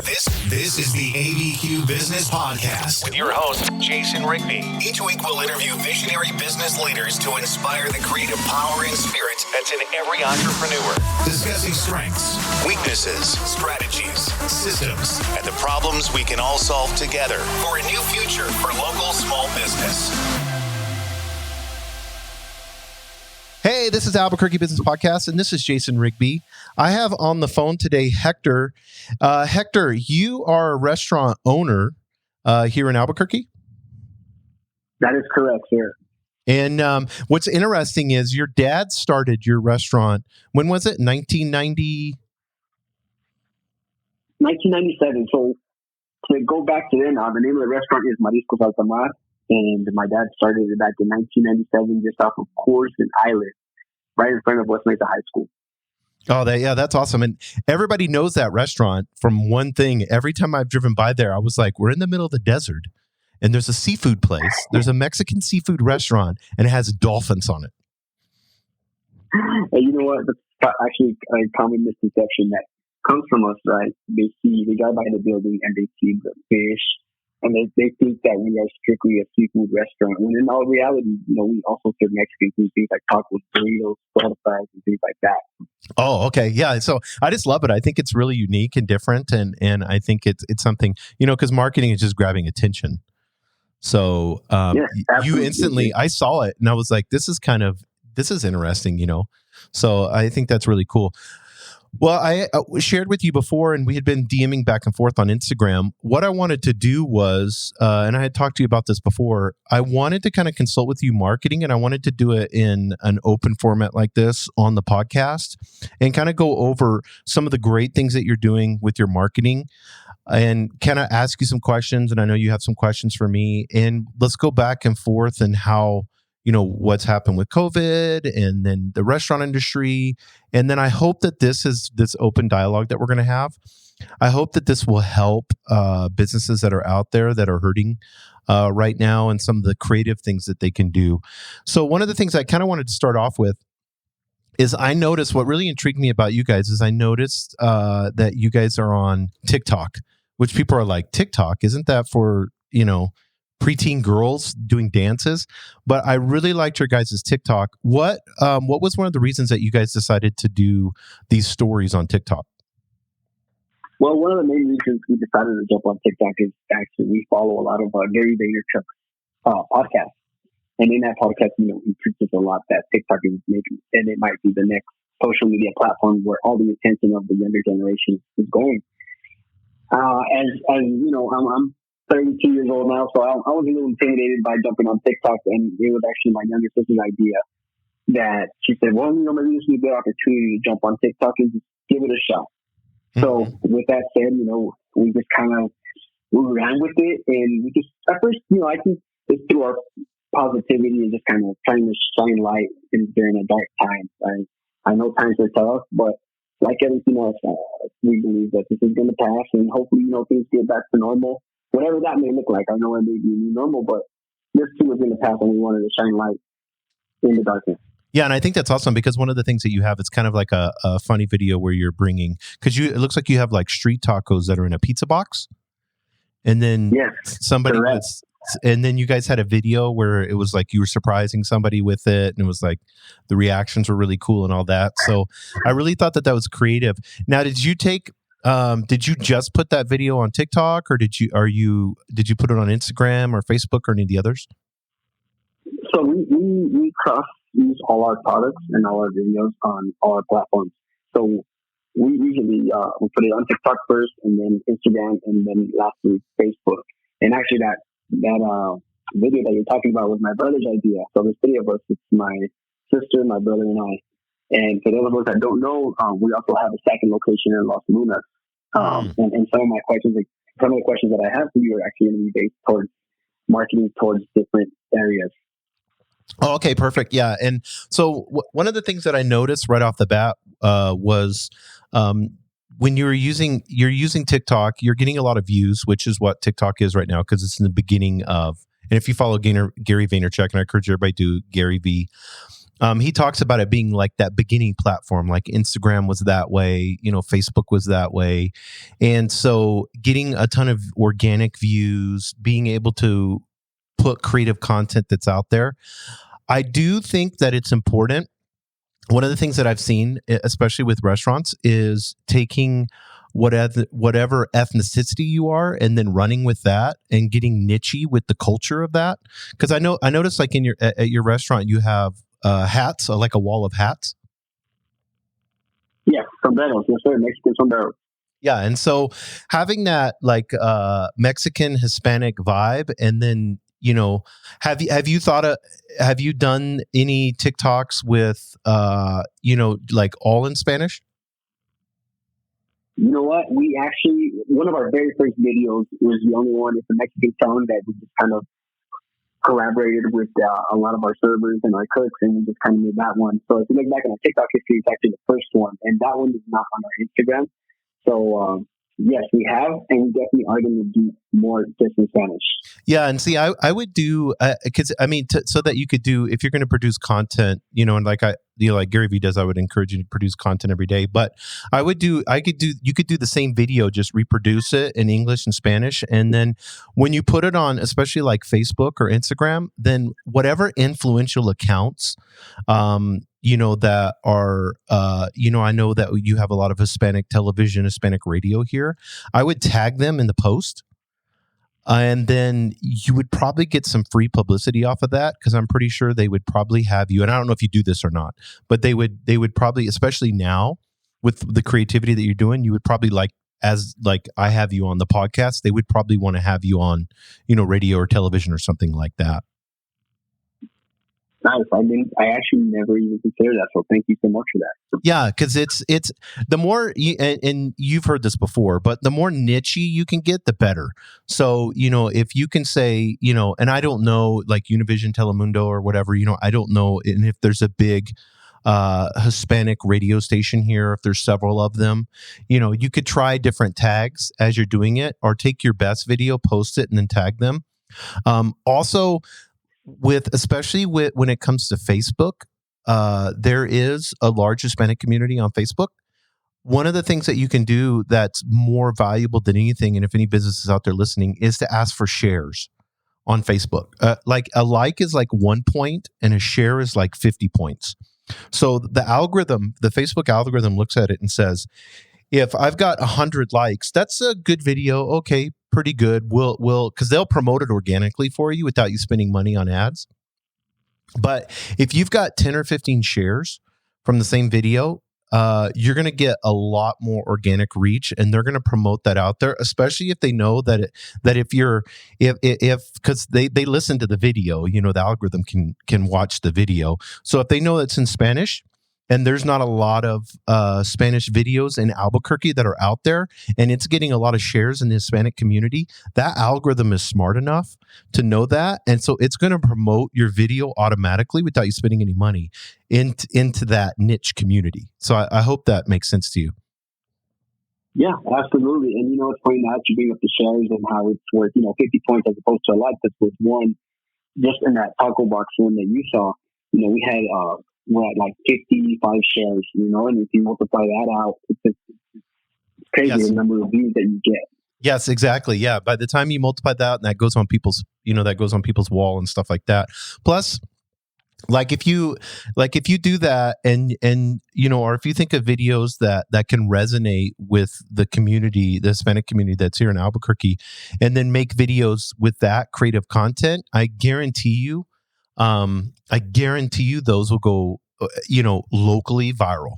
This is the ABQ Business Podcast with your host, Jason Rigby. Each week we'll interview visionary business leaders to inspire the creative power and spirit that's in every entrepreneur. Discussing strengths, weaknesses, strategies, systems, and the problems we can all solve together for a new future for local small business. Hey, this is Albuquerque Business Podcast, and this is Jason Rigby. I have on the phone today Hector. Hector, you are a restaurant owner here in Albuquerque? That is correct, sir. And what's interesting is your dad started your restaurant, when was it, 1990? 1997. So to go back to then, the name of the restaurant is Mariscos, Altamar. And my dad started it back in 1997, just off of Coors and Island, right in front of West Mesa High School. Oh, that's awesome. And everybody knows that restaurant from one thing. Every time I've driven by there, I was like, we're in the middle of the desert, and there's a seafood place. There's a Mexican seafood restaurant, and it has dolphins on it. And you know what? That's actually a common misconception that comes from us, right? They drive by the building and they see the fish, and they think that we are strictly a seafood restaurant. When in all reality, we also serve Mexican food, things like tacos, burritos, salsa fries, and things like that. Oh, okay. Yeah. So I just love it. I think it's really unique and different. And I think it's something, because marketing is just grabbing attention. So you instantly, I saw it and I was like, this is interesting, So I think that's really cool. Well, I shared with you before, and we had been DMing back and forth on Instagram. What I wanted to do was, and I had talked to you about this before, I wanted to kind of consult with you marketing, and I wanted to do it in an open format like this on the podcast and kind of go over some of the great things that you're doing with your marketing and kind of ask you some questions. And I know you have some questions for me, and let's go back and forth and how what's happened with COVID and then the restaurant industry. And then I hope that this open dialogue that we're going to have, I hope that this will help businesses that are out there that are hurting right now and some of the creative things that they can do. So one of the things I kind of wanted to start off with is I noticed what really intrigued me about you guys is I noticed that you guys are on TikTok, which people are like, TikTok, isn't that for, preteen girls doing dances? But I really liked your guys' TikTok. What was one of the reasons that you guys decided to do these stories on TikTok? Well, one of the main reasons we decided to jump on TikTok is actually we follow a lot of Gary Vaynerchuk's podcasts. And in that podcast, he preaches a lot that TikTok is making, and it might be the next social media platform where all the attention of the younger generation is going. As I'm 32 years old now, so I was a little intimidated by jumping on TikTok, and it was actually my younger sister's idea that she said, well, maybe this would be a good opportunity to jump on TikTok and just give it a shot. Mm-hmm. So with that said, we just we ran with it, and we just, at first, I think it's through our positivity and just kind of trying to shine light during a dark time. I know times are tough, but like everything else, we believe that this is going to pass, and hopefully, things get back to normal. Whatever that may look like, I know it may be new normal, but this too was in the past, and we wanted to shine light in the darkness. Yeah, and I think that's awesome because one of the things that you have, it's kind of like a funny video where you're bringing, because it looks like you have like street tacos that are in a pizza box, and then and then you guys had a video where it was like you were surprising somebody with it, and it was like the reactions were really cool and all that. So I really thought that was creative. Now, did you just put that video on TikTok, or did you put it on Instagram or Facebook or any of the others? So we cross-use all our products and all our videos on all our platforms. So we usually we put it on TikTok first, and then Instagram, and then lastly Facebook. And actually that video that you're talking about was my brother's idea. So there's three of us. It's my sister, my brother, and I. And for those of us that don't know, we also have a second location in Las Lunas. And some of the questions that I have for you are actually going to be based towards marketing towards different areas. Oh, okay, perfect. Yeah. And so one of the things that I noticed right off the bat was when you're using TikTok, you're getting a lot of views, which is what TikTok is right now because it's in the beginning of. And if you follow Gary Vaynerchuk, and I encourage everybody to do Gary V, He talks about it being like that beginning platform, like Instagram was that way, Facebook was that way. And so getting a ton of organic views, being able to put creative content that's out there. I do think that it's important. One of the things that I've seen, especially with restaurants, is taking whatever ethnicity you are and then running with that and getting nichey with the culture of that. Because I noticed like at your restaurant, you have hats, like a wall of hats. Yeah, sombreros. Yes, sir. Mexican sombreros. Yeah, and so having that like Mexican Hispanic vibe, and then have you done any TikToks with like all in Spanish? You know what? We actually, one of our very first videos was the only one. It's a Mexican song that we just kind of collaborated with a lot of our servers and our cooks, and we just kind of made that one. So if you look back on our TikTok history, it's actually the first one, and that one is not on our Instagram. So yes, we have, and we definitely are going to do more just in Spanish. Yeah, and see, I would do because so that you could do, if you're going to produce content, and like like Gary Vee does, I would encourage you to produce content every day. But you could do the same video, just reproduce it in English and Spanish, and then when you put it on, especially like Facebook or Instagram, then whatever influential accounts, that are, I know that you have a lot of Hispanic television, Hispanic radio here. I would tag them in the post. And then you would probably get some free publicity off of that, because I'm pretty sure they would probably have you. And I don't know if you do this or not, but they would probably, especially now with the creativity that you're doing, you would probably like I have you on the podcast, they would probably want to have you on, radio or television or something like that. Nice. I actually never even considered that. So thank you so much for that. Yeah, because it's the more and you've heard this before, but the more nichey you can get, the better. So if you can say and I don't know, like Univision, Telemundo, or whatever, I don't know, and if there's a big Hispanic radio station here, if there's several of them, you could try different tags as you're doing it, or take your best video, post it, and then tag them. Also, especially when it comes to Facebook, there is a large Hispanic community on Facebook. One of the things that you can do that's more valuable than anything, and if any businesses out there listening, is to ask for shares on Facebook. Like a like is like 1 point and a share is like 50 points. So the Facebook algorithm looks at it and says, if I've got 100 likes, that's a good video. Okay, pretty good. We'll because they'll promote it organically for you without you spending money on ads. But if you've got 10 or 15 shares from the same video, you're going to get a lot more organic reach, and they're going to promote that out there, especially if they know that if because they listen to the video, the algorithm can watch the video. So if they know it's in Spanish, and there's not a lot of Spanish videos in Albuquerque that are out there, and it's getting a lot of shares in the Hispanic community, that algorithm is smart enough to know that. And so it's going to promote your video automatically without you spending any money into that niche community. So I hope that makes sense to you. Yeah, absolutely. And it's funny now that you bring up the shares and how it's worth, 50 points as opposed to a like. That's with one, just in that taco box one that you saw, we had, we're at like 55 shares, and if you multiply that out, it's crazy. Yes. The number of views that you get. Yes, exactly. Yeah. By the time you multiply that out, and that goes on people's, wall and stuff like that. Plus, like if you do that and or if you think of videos that can resonate with the community, the Hispanic community that's here in Albuquerque, and then make videos with that creative content, I guarantee you those will go, locally viral.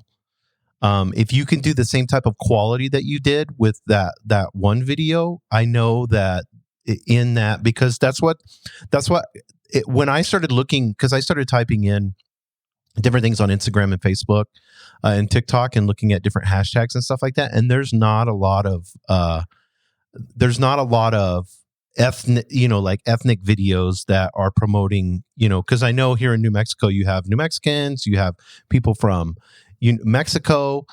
If you can do the same type of quality that you did with that one video, I know that in that, because when I started looking, because I started typing in different things on Instagram and Facebook and TikTok and looking at different hashtags and stuff like that, and there's not a lot of ethnic videos that are promoting, because I know here in New Mexico, you have New Mexicans, you have people from Mexico,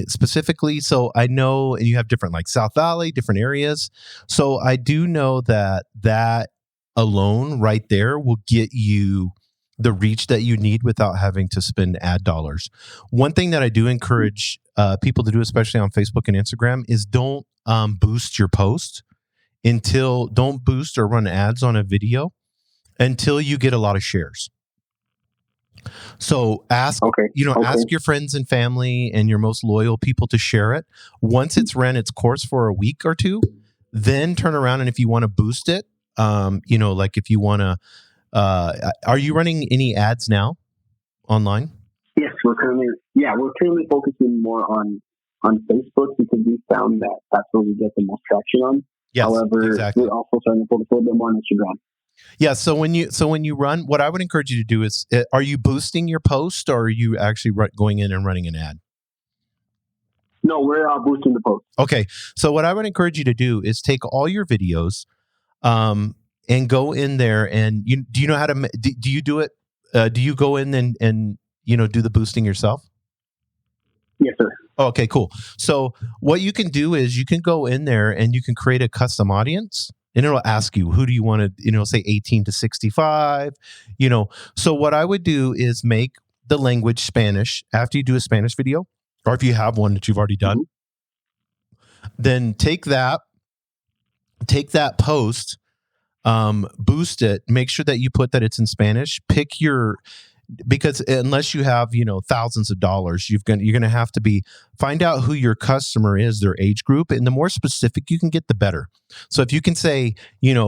specifically. So I know, and you have different like South Valley, different areas. So I do know that alone right there will get you the reach that you need without having to spend ad dollars. One thing that I do encourage people to do, especially on Facebook and Instagram, is don't boost your post don't boost or run ads on a video until you get a lot of shares. So ask your friends and family and your most loyal people to share it. Once it's ran its course for a week or two, then turn around, and if you want to boost it, like if you want to, are you running any ads now online? Yes, we're currently focusing more on Facebook because we found that that's where we get the most traction on. Yes, however, exactly. We're also starting to focus a little bit more on Instagram. Yeah. So when you run, what I would encourage you to do is, are you boosting your post, or are you actually going in and running an ad? No, we're boosting the post. Okay. So what I would encourage you to do is take all your videos, and go in there, and do you know how to, do you do it? Do you go in and do the boosting yourself? Yes, sir. Okay, cool. So what you can do is you can go in there and you can create a custom audience, and it'll ask you, who do you want to, say 18 to 65, So what I would do is make the language Spanish after you do a Spanish video, or if you have one that you've already done, then take that post, boost it, make sure that you put that it's in Spanish, because unless you have, thousands of dollars, you're going to have to find out who your customer is, their age group. And the more specific you can get, the better. So if you can say, 30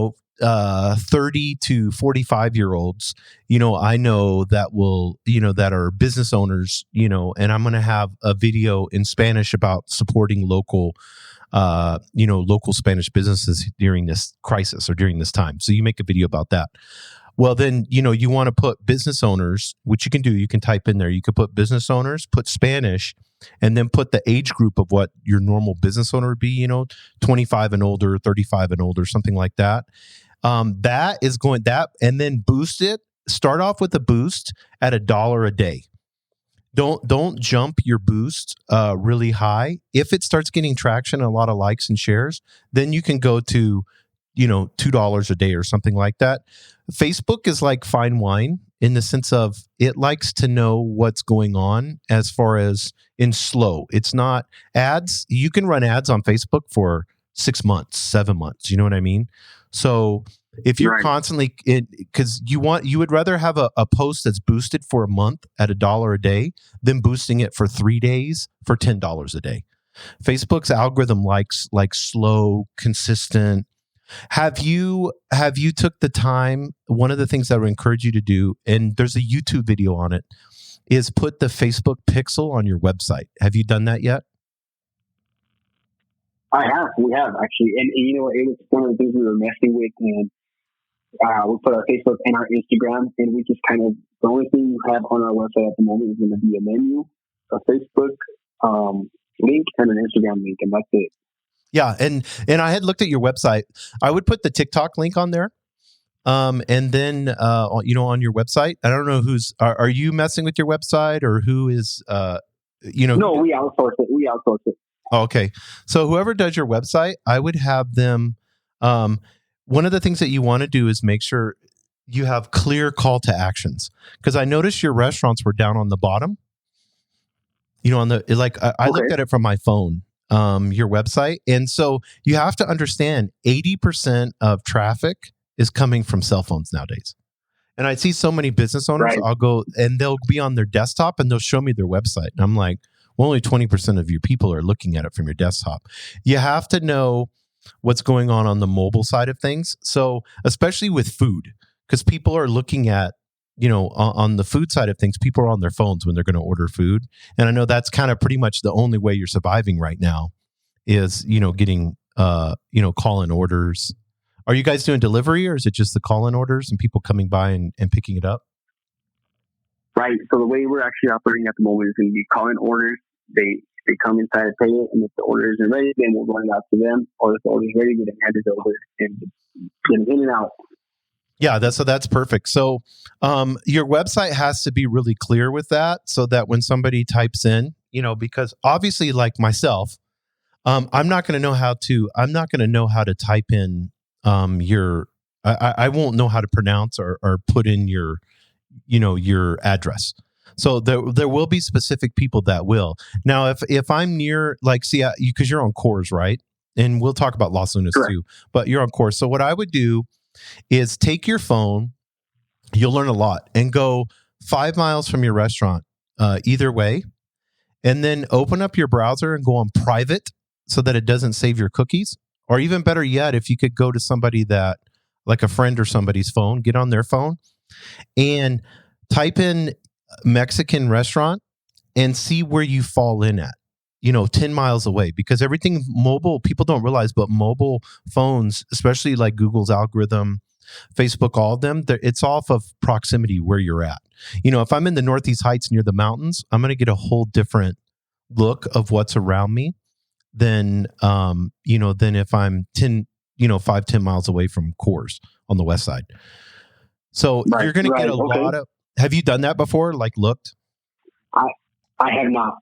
to 45-year-olds, I know that are business owners, and I'm going to have a video in Spanish about supporting local Spanish businesses during this crisis or during this time. So you make a video about that. Well, then, you want to put business owners, which you can do. You can type in there. You could put business owners, put Spanish, and then put the age group of what your normal business owner would be, 25 and older, 35 and older, something like that. And then boost it. Start off with a boost at $1 a day. Don't jump your boost really high. If it starts getting traction and a lot of likes and shares, then you can go to $2 a day or something like that. Facebook is like fine wine in the sense of it likes to know what's going on as far as in slow. It's not ads. You can run ads on Facebook for 6 months, 7 months. You know what I mean? So if you're constantly because you would rather have a post that's boosted for a month at $1 a day than boosting it for 3 days for $10 a day. Facebook's algorithm likes slow, consistent. Have you took the time? One of the things that I would encourage you to do, and there's a YouTube video on it, is put the Facebook pixel on your website. Have you done that yet? I have. We have actually, and it was one of the things we were messing with, and we put our Facebook and our Instagram, and we just kind of, the only thing you have on our website at the moment is going to be a menu, a Facebook link, and an Instagram link, and that's it. Yeah, and I had looked at your website. I would put the TikTok link on there, and then on your website. I don't know are you messing with your website, or who is No, we outsource it. Oh, okay, so whoever does your website, I would have them. One of the things that you want to do is make sure you have clear call to actions, because I noticed your restaurants were down on the bottom. I looked at it from my phone. Your website. And so you have to understand 80% of traffic is coming from cell phones nowadays. And I see so many business owners, I'll go and they'll be on their desktop and they'll show me their website. And I'm like, well, only 20% of your people are looking at it from your desktop. You have to know what's going on the mobile side of things. So especially with food, because people are looking at, on the food side of things, people are on their phones when they're going to order food. And I know that's kind of pretty much the only way you're surviving right now is, getting, call-in orders. Are you guys doing delivery, or is it just the call-in orders and people coming by and picking it up? Right. So the way we're actually operating at the moment is going to be call-in orders. They come inside and pay it, and if the order isn't ready, then we'll run it out to them. Or if the order is ready, we can hand it over and get it in and out. Yeah, that's perfect. So your website has to be really clear with that, so that when somebody types in, because obviously, like myself, I'm not going to know how to type in I won't know how to pronounce or put in your your address. So there will be specific people that will. Now, if I'm near, like, see, because you're on Coors, right? And we'll talk about Los Lunas too, but you're on Coors. So what I would do is take your phone, you'll learn a lot, and go 5 miles from your restaurant, either way, and then open up your browser and go on private so that it doesn't save your cookies. Or even better yet, if you could go to somebody that, like a friend or somebody's phone, get on their phone and type in Mexican restaurant and see where you fall in at, 10 miles away, because everything mobile, people don't realize, but mobile phones, especially like Google's algorithm, Facebook, all of them, it's off of proximity where you're at. If I'm in the Northeast Heights near the mountains, I'm going to get a whole different look of what's around me than if I'm 5-10 miles away from Coors on the west side. So you're going to get a lot of. Have you done that before? Like looked? I have not.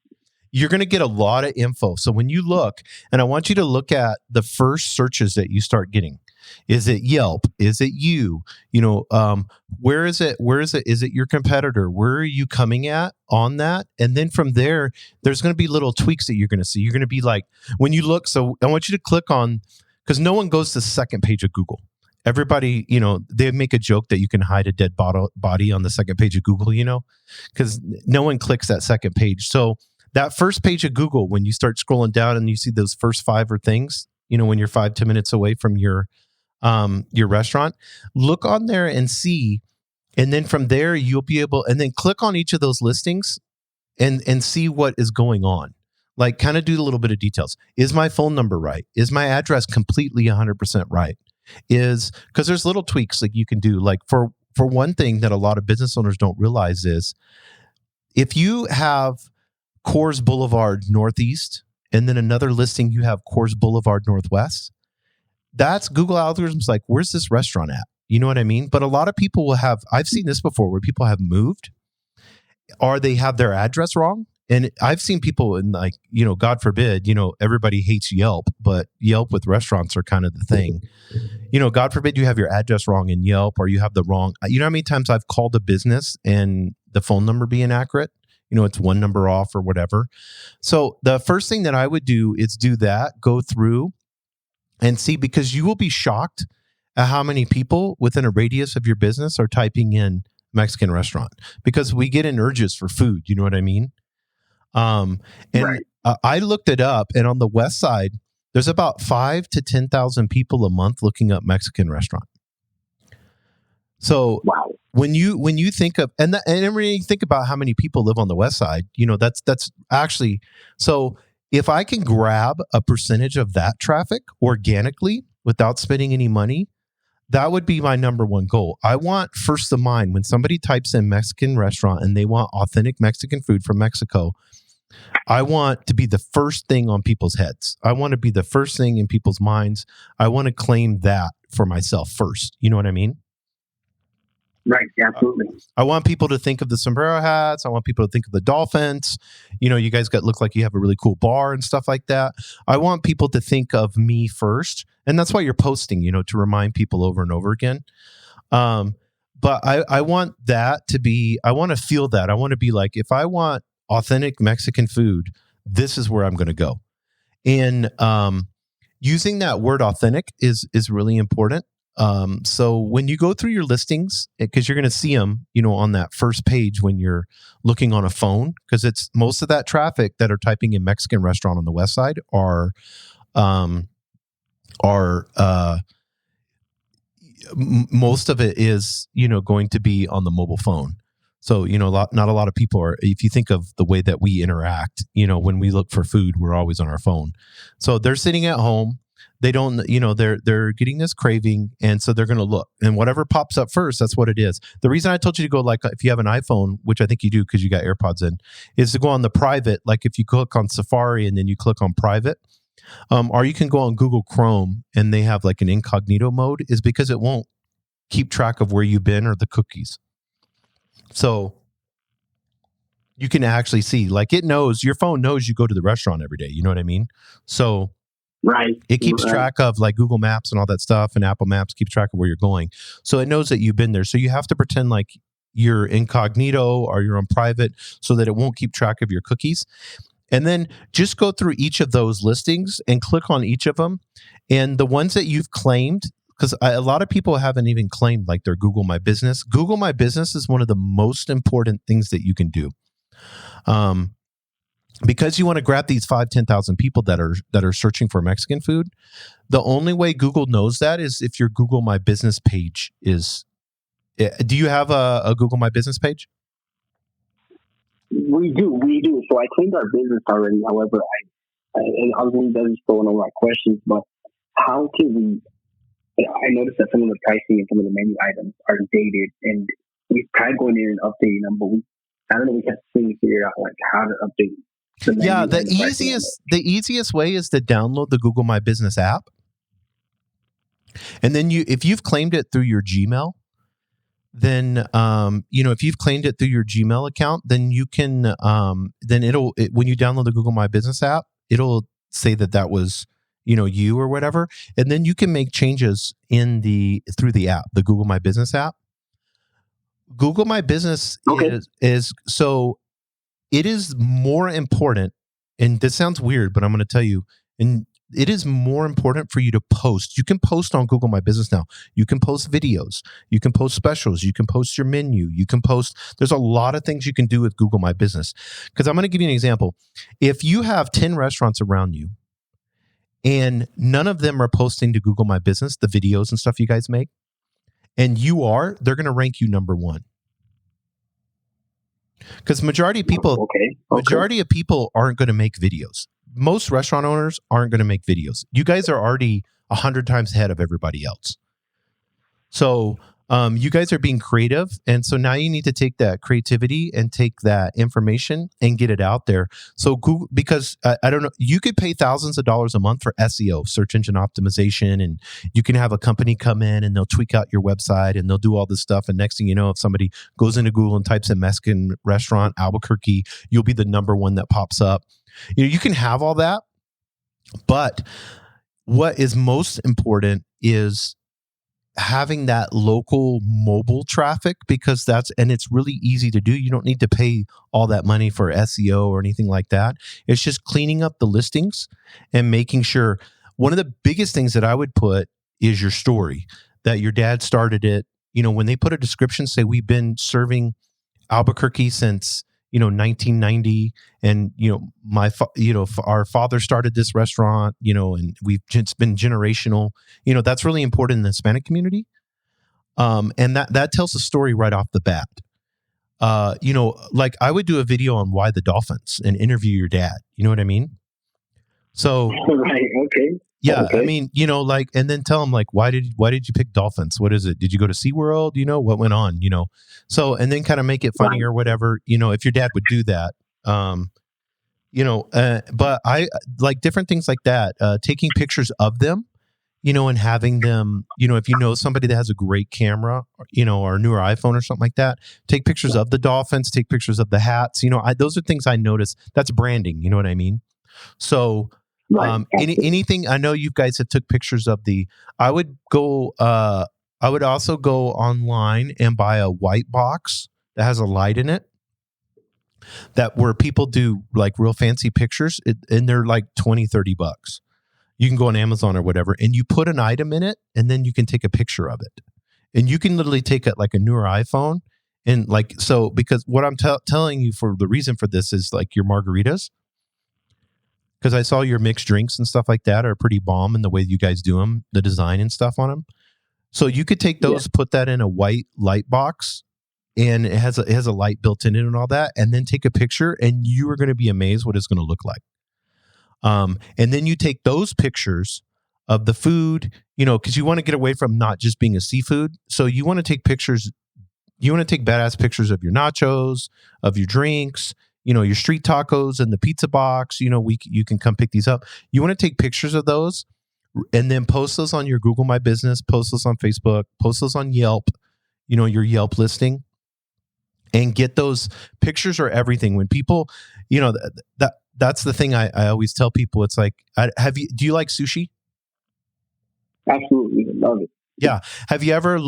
You're going to get a lot of info. So when you look, and I want you to look at the first searches that you start getting. Is it Yelp? Is it you? Where is it? Is it your competitor? Where are you coming at on that? And then from there, there's going to be little tweaks that you're going to see. You're going to be like, when you look, so I want you to click on, because no one goes to the second page of Google. Everybody, they make a joke that you can hide a dead body on the second page of Google, because no one clicks that second page. So that first page of Google, when you start scrolling down and you see those first 5 or things, when you're 5-10 minutes away from your restaurant, look on there and see. And then from there, you'll be able, and then click on each of those listings and see what is going on. Like kind of do a little bit of details. Is my phone number right? Is my address completely 100% right? Because there's little tweaks that you can do. Like for one thing that a lot of business owners don't realize is if you have Coors Boulevard Northeast and then another listing you have Coors Boulevard Northwest, that's Google algorithms like, where's this restaurant at? You know what I mean? But a lot of people will have, I've seen this before where people have moved or they have their address wrong. And I've seen people in like, God forbid, everybody hates Yelp, but Yelp with restaurants are kind of the thing. God forbid you have your address wrong in Yelp or you have the wrong, how many times I've called a business and the phone number be inaccurate? It's one number off or whatever. So the first thing that I would do is do that, go through and see, because you will be shocked at how many people within a radius of your business are typing in Mexican restaurant, because we get in urges for food. You know what I mean? I looked it up, and on the west side, there's about 5,000 to 10,000 people a month looking up Mexican restaurant. So when you think of, and when you think about how many people live on the west side, that's actually, so if I can grab a percentage of that traffic organically without spending any money, that would be my number one goal. I want first of mind when somebody types in Mexican restaurant and they want authentic Mexican food from Mexico, I want to be the first thing on people's heads. I want to be the first thing in people's minds. I want to claim that for myself first. You know what I mean? Right, absolutely. I want people to think of the sombrero hats. I want people to think of the dolphins. You guys look like you have a really cool bar and stuff like that. I want people to think of me first. And that's why you're posting, to remind people over and over again. But I want that to be, I want to feel that. I want to be like, if I want authentic Mexican food, this is where I'm going to go. And using that word authentic is really important. So when you go through your listings, because you're going to see them, on that first page when you're looking on a phone, because it's most of that traffic that are typing in Mexican restaurant on the west side are most of it is, going to be on the mobile phone. So, not a lot of people are, if you think of the way that we interact, when we look for food, we're always on our phone. So they're sitting at home. They don't, they're getting this craving. And so they're going to look, and whatever pops up first, that's what it is. The reason I told you to go, like, if you have an iPhone, which I think you do because you got AirPods in, is to go on the private. Like if you click on Safari and then you click on private, or you can go on Google Chrome and they have like an incognito mode, is because it won't keep track of where you've been or the cookies. So you can actually see, like, your phone knows you go to the restaurant every day. You know what I mean? So right, it keeps track of like Google Maps and all that stuff, and Apple Maps keeps track of where you're going. So it knows that you've been there. So you have to pretend like you're incognito or you're on private so that it won't keep track of your cookies. And then just go through each of those listings and click on each of them. And the ones that you've claimed, because a lot of people haven't even claimed like their Google My Business. Google My Business is one of the most important things that you can do. Because you want to grab these 10,000 people that are searching for Mexican food. The only way Google knows that is if your Google My Business page is. Do you have a Google My Business page? We do. So I claimed our business already. However, I obviously doesn't still know my questions, but how can we? I noticed that some of the pricing and some of the menu items are dated, and we've tried going in and updating them, but I don't know. We can't seem to figure out like how to update. Yeah, the easiest way is to download the Google My Business app, and then if you've claimed it through your Gmail, then if you've claimed it through your Gmail account, then you can then when you download the Google My Business app, it'll say that was you or whatever, and then you can make changes through the app, the Google My Business app. Google My Business is so. It is more important, and this sounds weird, but I'm going to tell you, and it is more important for you to post. You can post on Google My Business now. You can post videos. You can post specials. You can post your menu. You can post. There's a lot of things you can do with Google My Business. Because I'm going to give you an example. If you have 10 restaurants around you, and none of them are posting to Google My Business, the videos and stuff you guys make, and they're going to rank you number one. Because majority of people aren't going to make videos. Most restaurant owners aren't going to make videos. You guys are already 100 times ahead of everybody else. So you guys are being creative. And so now you need to take that creativity and take that information and get it out there. So Google, because I don't know, you could pay thousands of dollars a month for SEO, search engine optimization, and you can have a company come in and they'll tweak out your website and they'll do all this stuff. And next thing you know, if somebody goes into Google and types in Mexican restaurant, Albuquerque, you'll be the number one that pops up. You can have all that, but what is most important is having that local mobile traffic, because it's really easy to do. You don't need to pay all that money for SEO or anything like that. It's just cleaning up the listings and making sure. One of the biggest things that I would put is your story, that your dad started it. When they put a description, say we've been serving Albuquerque since 1990, and our father started this restaurant, and it's been generational. That's really important in the Hispanic community, and that tells a story right off the bat. Like I would do a video on why the Dolphins and interview your dad. You know what I mean? So right, okay. Yeah, okay. I mean, and then tell them like, why did you pick dolphins? What is it? Did you go to SeaWorld? What went on? So, and then kind of make it funny or whatever, if your dad would do that. But I like different things like that, taking pictures of them, and having them, if somebody that has a great camera, or a newer iPhone or something like that, take pictures of the dolphins, take pictures of the hats. Those are things I notice. That's branding. You know what I mean? So, anything, I know you guys have took pictures of I would also go online and buy a white box that has a light in it, where people do like real fancy pictures, and they're like $20-$30. You can go on Amazon or whatever, and you put an item in it, and then you can take a picture of it, and you can literally take it like a newer iPhone, and because what I'm telling you, for the reason for this is like your margaritas. Because I saw your mixed drinks and stuff like that are pretty bomb in the way you guys do them, the design and stuff on them. So you could take those, put that in a white light box, and it has a light built in it and all that, and then take a picture, and you are going to be amazed what it's going to look like. And then you take those pictures of the food, because you want to get away from not just being a seafood. So you want to take pictures. You want to take badass pictures of your nachos, of your drinks, your street tacos and the pizza box. You can come pick these up. You want to take pictures of those and then post those on your Google My Business, post those on Facebook, post those on Yelp, your Yelp listing, and get those pictures or everything. When people, that's the thing I always tell people. It's like, do you like sushi? Absolutely. Love it. Yeah. Have you ever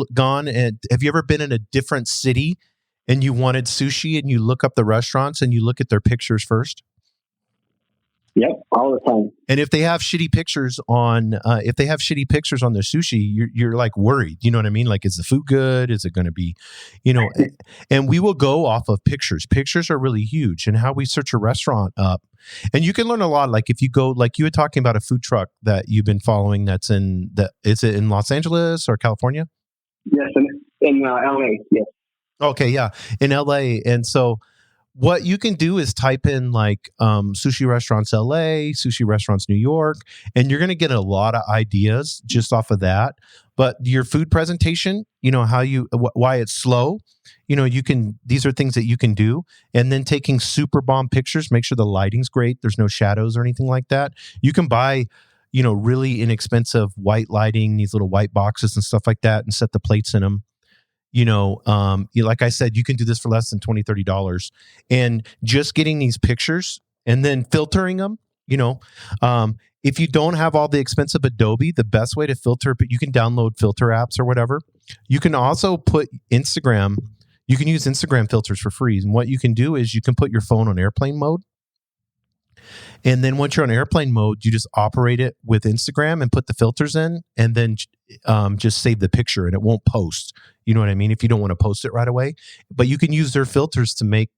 been in a different city and you wanted sushi and you look up the restaurants and you look at their pictures first? Yep, all the time. And if they have shitty pictures on, their sushi, you're like worried. You know what I mean? Like, is the food good? Is it going to be, and we will go off of pictures. Pictures are really huge, and how we search a restaurant up. And you can learn a lot. Like if you go, like you were talking about a food truck that you've been following. Is it in Los Angeles or California? Yes, in LA. Yes. Okay, yeah, in LA, and so. What you can do is type in like sushi restaurants LA, sushi restaurants New York, and you're going to get a lot of ideas just off of that. But your food presentation, why it's slow, these are things that you can do. And then taking super bomb pictures, make sure the lighting's great. There's no shadows or anything like that. You can buy, really inexpensive white lighting, these little white boxes and stuff like that, and set the plates in them. Like I said, you can do this for less than $20, $30, and just getting these pictures and then filtering them. If you don't have all the expensive Adobe, the best way to filter, but you can download filter apps or whatever. You can also put Instagram. You can use Instagram filters for free. And what you can do is you can put your phone on airplane mode. And then once you're on airplane mode, you just operate it with Instagram and put the filters in, and then just save the picture, and it won't post. You know what I mean? If you don't want to post it right away, but you can use their filters to make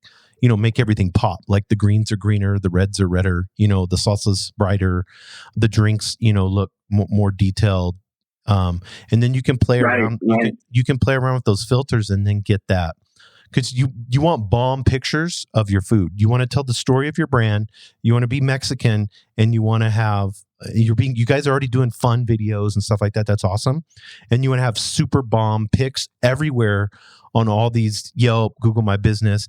everything pop. Like the greens are greener, the reds are redder, the salsa's brighter, the drinks, look more detailed. And then you can play around. Right. You can play around with those filters and then get that. Because you want bomb pictures of your food. You want to tell the story of your brand. You want to be Mexican, and you want to have you guys are already doing fun videos and stuff like that. That's awesome. And you want to have super bomb pics everywhere on all these Yelp, Google My Business.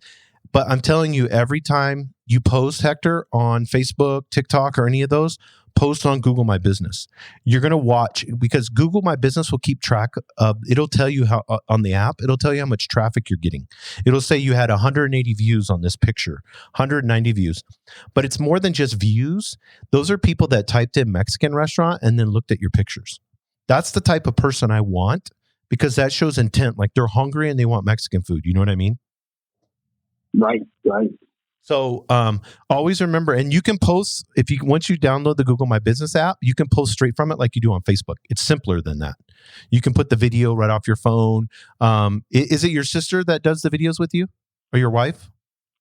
But I'm telling you, every time you post, Hector, on Facebook, TikTok, or any of those, post on Google My Business. You're going to watch, because Google My Business will keep track of, it'll tell you how, on the app, it'll tell you how much traffic you're getting. It'll say you had 180 views on this picture, 190 views. But it's more than just views. Those are people that typed in Mexican restaurant and then looked at your pictures. That's the type of person I want, because that shows intent. Like they're hungry and they want Mexican food. You know what I mean? Right. So always remember, and you can post, once you download the Google My Business app, you can post straight from it like you do on Facebook. It's simpler than that. You can put the video right off your phone. Is it your sister that does the videos with you, or your wife?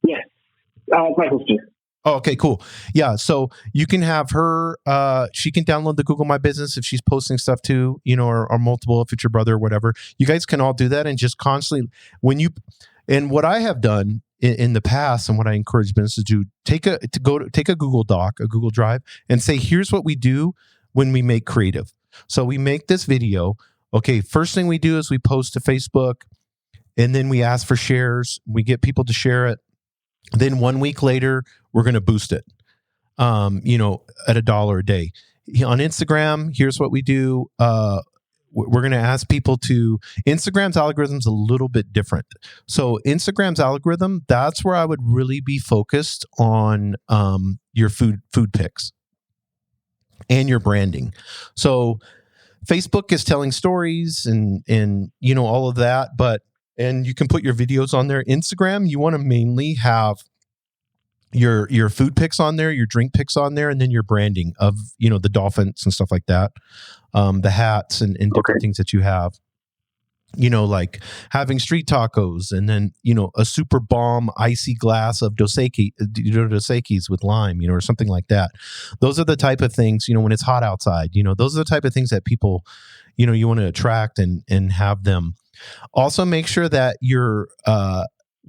Yes, my sister. Oh, okay, cool. Yeah, so you can have her, she can download the Google My Business if she's posting stuff too, or multiple, if it's your brother or whatever. You guys can all do that, and just constantly, and what I have done in the past, and what I encourage businesses to do, take a Google Doc, a Google Drive, and say, here's what we do when we make creative. So we make this video. Okay, first thing we do is we post to Facebook, and then we ask for shares. We get people to share it. Then 1 week later, we're going to boost it, at $1 a day. On Instagram, here's what we do. We're going to ask people to, Instagram's algorithm's a little bit different. So Instagram's algorithm, that's where I would really be focused on your food pics and your branding. So Facebook is telling stories and all of that, and you can put your videos on there. Instagram, you want to mainly have your food pics on there, your drink pics on there, and then your branding of, the dolphins and stuff like that. The hats and different things that you have, like having street tacos, and then, a super bomb icy glass of Dos Equis with lime, or something like that. Those are the type of things, when it's hot outside, those are the type of things that people, you want to attract and have them. Also make sure that your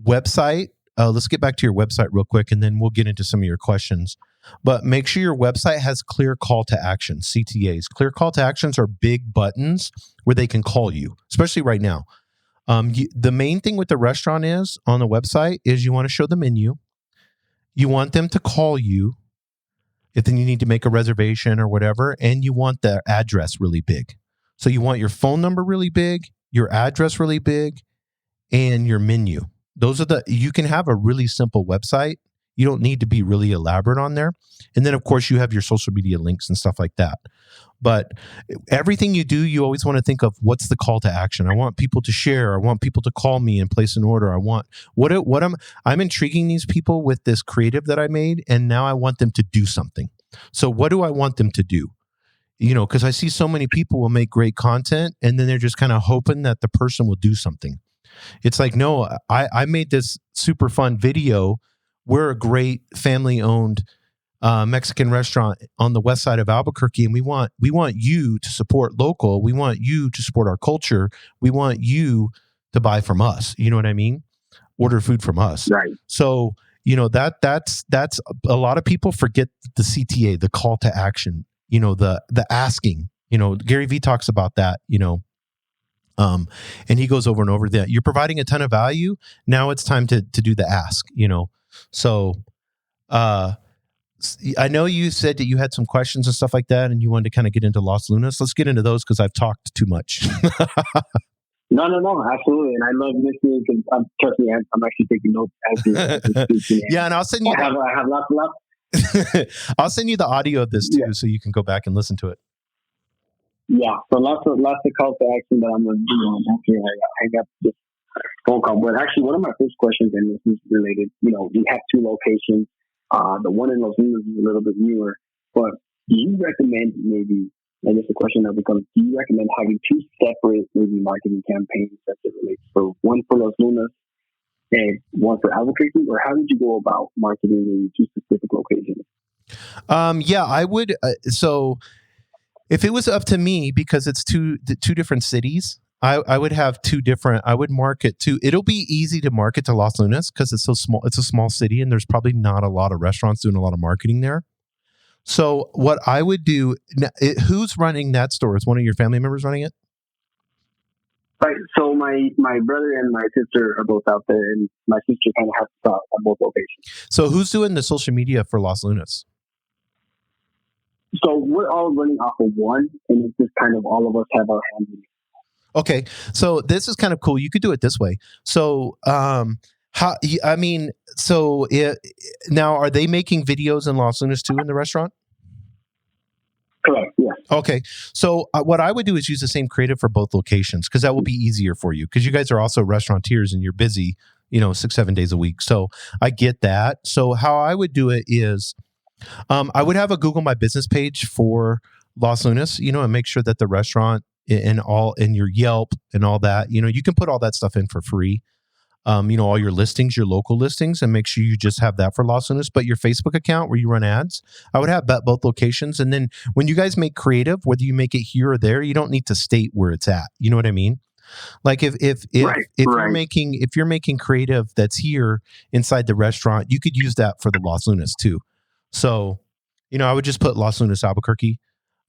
website, let's get back to your website real quick, and then we'll get into some of your questions. But make sure your website has clear call to action, CTAs. Clear call to actions are big buttons where they can call you, especially right now. The main thing with the restaurant is on the website is you want to show the menu. You want them to call you if then you need to make a reservation or whatever, and you want their address really big. So you want your phone number really big, your address really big, and your menu. You can have a really simple website, You don't need to be really elaborate on there. And then, of course, you have your social media links and stuff like that. But everything you do, you always want to think of what's the call to action. I want people to share. I want people to call me and place an order. I want I'm intriguing these people with this creative that I made, and now I want them to do something. So what do I want them to do? Because I see so many people will make great content, and then they're just kind of hoping that the person will do something. It's like, no, I made this super fun video. We're a great family-owned Mexican restaurant on the west side of Albuquerque, and we want you to support local. We want you to support our culture. We want you to buy from us. You know what I mean? Order food from us. Right. So that's a lot of people forget the CTA, the call to action. The asking. Gary Vee talks about that. And he goes over and over that you're providing a ton of value. Now it's time to do the ask. So. I know you said that you had some questions and stuff like that, and you wanted to kind of get into Los Lunas. Let's get into those because I've talked too much. No, absolutely, and I love listening because trust me, I'm actually taking notes as you're speaking. Yeah, and I'll send you. I have lots. I'll send you the audio of this too, so you can go back and listen to it. Yeah, so lots of calls to action that I'm going to do after I hang up this phone call. But actually, one of my first questions, and this is related. We have 2 locations. The one in Los Lunas is a little bit newer, but do you recommend maybe, I guess the question now becomes, do you recommend having 2 separate maybe marketing campaigns as it relates for one for Los Lunas and one for Albuquerque, or how would you go about marketing maybe 2 specific locations? Yeah, I would. So if it was up to me, because it's two different cities, I would have 2 different. I would market to. It'll be easy to market to Los Lunas because it's so small. It's a small city, and there's probably not a lot of restaurants doing a lot of marketing there. So what I would do, who's running that store? Is one of your family members running it? Right. So my brother and my sister are both out there, and my sister kind of has to stop at both locations. So who's doing the social media for Los Lunas? So we're all running off of one, and it's just kind of all of us have our hands in it. Okay, so this is kind of cool. You could do it this way. So, now are they making videos in Los Lunas too in the restaurant? Correct. Yeah. Okay, so what I would do is use the same creative for both locations because that will be easier for you because you guys are also restaurateurs and you're busy, 6-7 days a week. So I get that. So how I would do it is, I would have a Google My Business page for Los Lunas, and make sure that the restaurant and your Yelp and all that, you can put all that stuff in for free. All your listings, your local listings, and make sure you just have that for Los Lunas. But your Facebook account where you run ads, I would have both locations. And then when you guys make creative, whether you make it here or there, you don't need to state where it's at. You know what I mean? Like if you're making creative that's here inside the restaurant, you could use that for the Los Lunas too. So, I would just put Los Lunas, Albuquerque.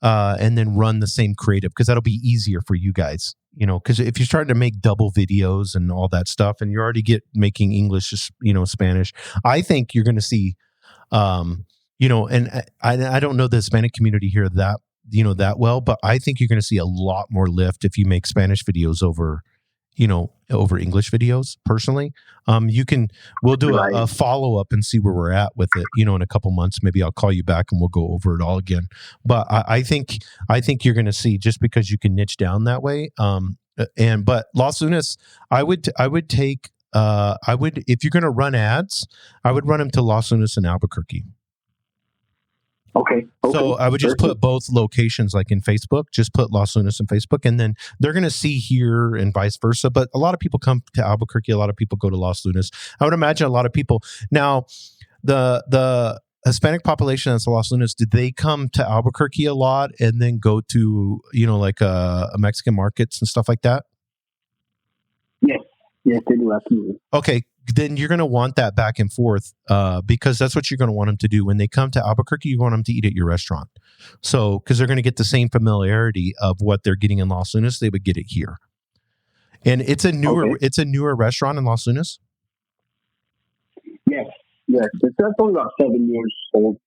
And then run the same creative because that'll be easier for you guys, because if you're starting to make double videos and all that stuff and you're already making English, Spanish, I think you're going to see, and I don't know the Hispanic community here that well, but I think you're going to see a lot more lift if you make Spanish videos over English videos. Personally, we'll do a follow up and see where we're at with it. In a couple months, maybe I'll call you back and we'll go over it all again. But I think you're going to see just because you can niche down that way. But Los Lunas, if you're going to run ads, I would run them to Los Lunas and Albuquerque. Okay. So I would just put both locations like in Facebook, just put Los Lunas in Facebook, and then they're going to see here and vice versa. But a lot of people come to Albuquerque. A lot of people go to Los Lunas. I would imagine a lot of people. Now, the Hispanic population that's Los Lunas, did they come to Albuquerque a lot and then go to, like a Mexican markets and stuff like that? Yes, they do, absolutely. Okay. Then you're going to want that back and forth because that's what you're going to want them to do. When they come to Albuquerque, you want them to eat at your restaurant. So, because they're going to get the same familiarity of what they're getting in Los Lunas, they would get it here. And it's a newer restaurant in Los Lunas? Yes. It's only about 7 years old.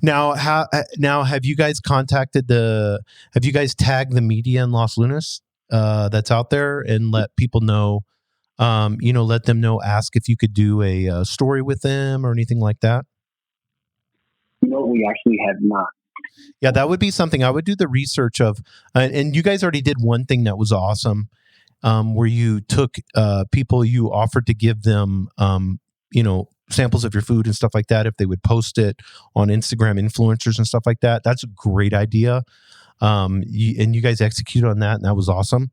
Now, have you guys tagged the media in Los Lunas that's out there and let people know Let them know, ask if you could do a story with them or anything like that? We actually have not. Yeah, that would be something I would do the research of. And you guys already did one thing that was awesome, where you took people, you offered to give them, samples of your food and stuff like that if they would post it on Instagram, influencers and stuff like that. That's a great idea. And you guys executed on that, and that was awesome.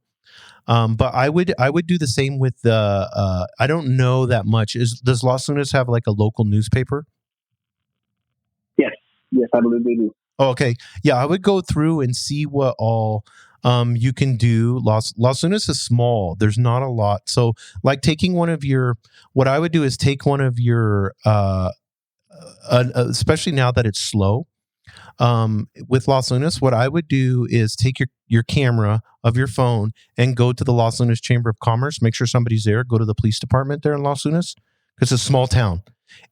But I would do the same with the. I don't know that much. Does Los Lunas have like a local newspaper? Yes, I believe they do. Oh, okay. Yeah, I would go through and see what all you can do. Los Lunas is small. There's not a lot. So, like taking what I would do is take one of your, especially now that it's slow, with Los Lunas, what I would do is take your camera of your phone and go to the Los Lunas Chamber of Commerce. Make sure somebody's there. Go to the police department there in Los Lunas because it's a small town.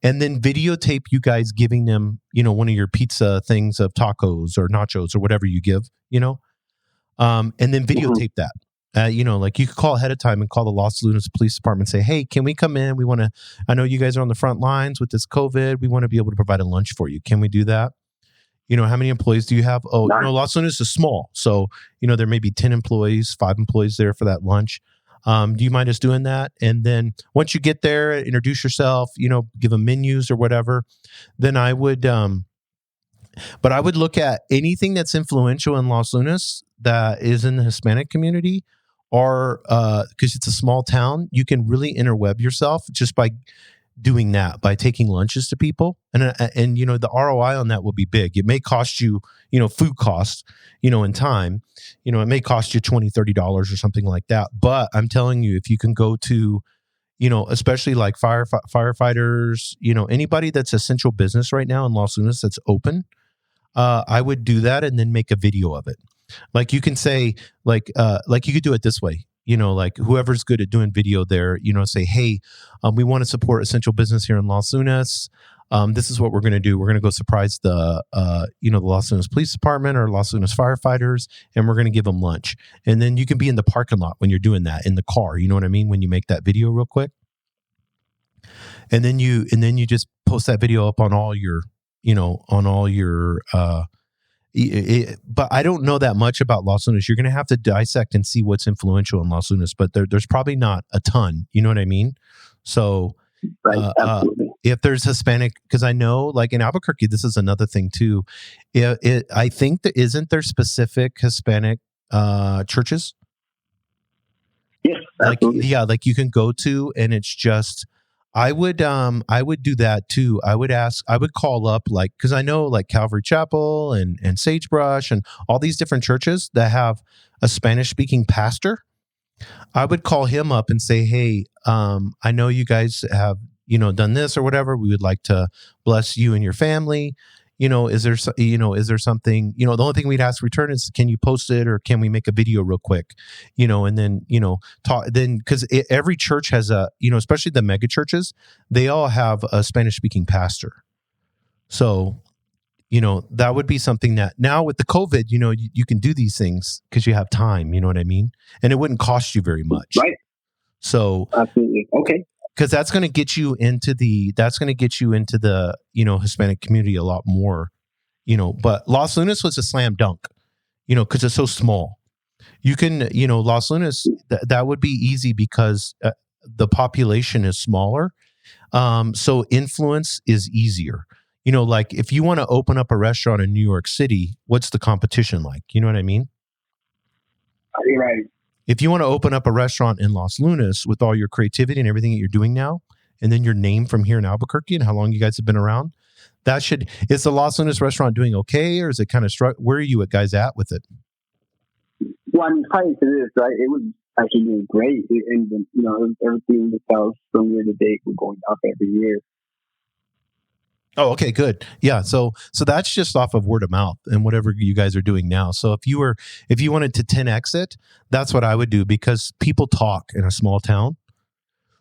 And then videotape you guys giving them, one of your pizza things of tacos or nachos or whatever you give, and then videotape that. Like you could call ahead of time and call the Los Lunas Police Department and say, hey, can we come in? I know you guys are on the front lines with this COVID. We want to be able to provide a lunch for you. Can we do that? How many employees do you have? Oh, Los Lunas is small. So, there may be 10 employees, 5 employees there for that lunch. Do you mind us doing that? And then once you get there, introduce yourself, give them menus or whatever. Then I would, but I would look at anything that's influential in Los Lunas that is in the Hispanic community, or because it's a small town, you can really interweb yourself just by doing that, by taking lunches to people. And the ROI on that will be big. It may cost you, food costs, in time, it may cost you $20, $30 or something like that. But I'm telling you, if you can go to, especially like firefighters, anybody that's essential business right now in Los Lunas that's open, I would do that and then make a video of it. Like you can say, like you could do it this way. Like whoever's good at doing video there, say, hey, we want to support essential business here in Los Lunas. This is what we're going to do. We're going to go surprise the Los Lunas Police Department or Los Lunas firefighters, and we're going to give them lunch. And then you can be in the parking lot when you're doing that, in the car. You know what I mean? When you make that video real quick. And then you just post that video up on all your, but I don't know that much about Los Lunas. You're going to have to dissect and see what's influential in Los Lunas, but there's probably not a ton. You know what I mean? So if there's Hispanic, because I know like in Albuquerque, this is another thing too. I think that isn't there specific Hispanic churches? Yes, absolutely. Like you can go to, and it's just, I would do that too. I would call up, like, because I know like Calvary Chapel and Sagebrush and all these different churches that have a Spanish speaking pastor. I would call him up and say, hey, I know you guys have, done this or whatever. We would like to bless you and your family. Is there something, the only thing we'd ask in return is, can you post it or can we make a video real quick, and then, talk then, because every church has especially the mega churches, they all have a Spanish speaking pastor. So, that would be something that now with the COVID, you can do these things because you have time, you know what I mean? And it wouldn't cost you very much. Right. So absolutely. Okay. Because that's going to get you into the Hispanic community a lot more, but Los Lunas was a slam dunk, because it's so small. You can, Los Lunas, that would be easy because the population is smaller. So influence is easier. Like if you want to open up a restaurant in New York City, what's the competition like? You know what I mean? You're right. If you want to open up a restaurant in Los Lunas with all your creativity and everything that you're doing now, and then your name from here in Albuquerque and how long you guys have been around, is the Los Lunas restaurant doing okay, or is it kind of where are you guys at with it? Well, I mean, prior to this, right, it was actually doing great. And everything that sells from year to date, we're going up every year. Oh, okay, good. Yeah. So that's just off of word of mouth and whatever you guys are doing now. So if you wanted to 10X it, that's what I would do, because people talk in a small town.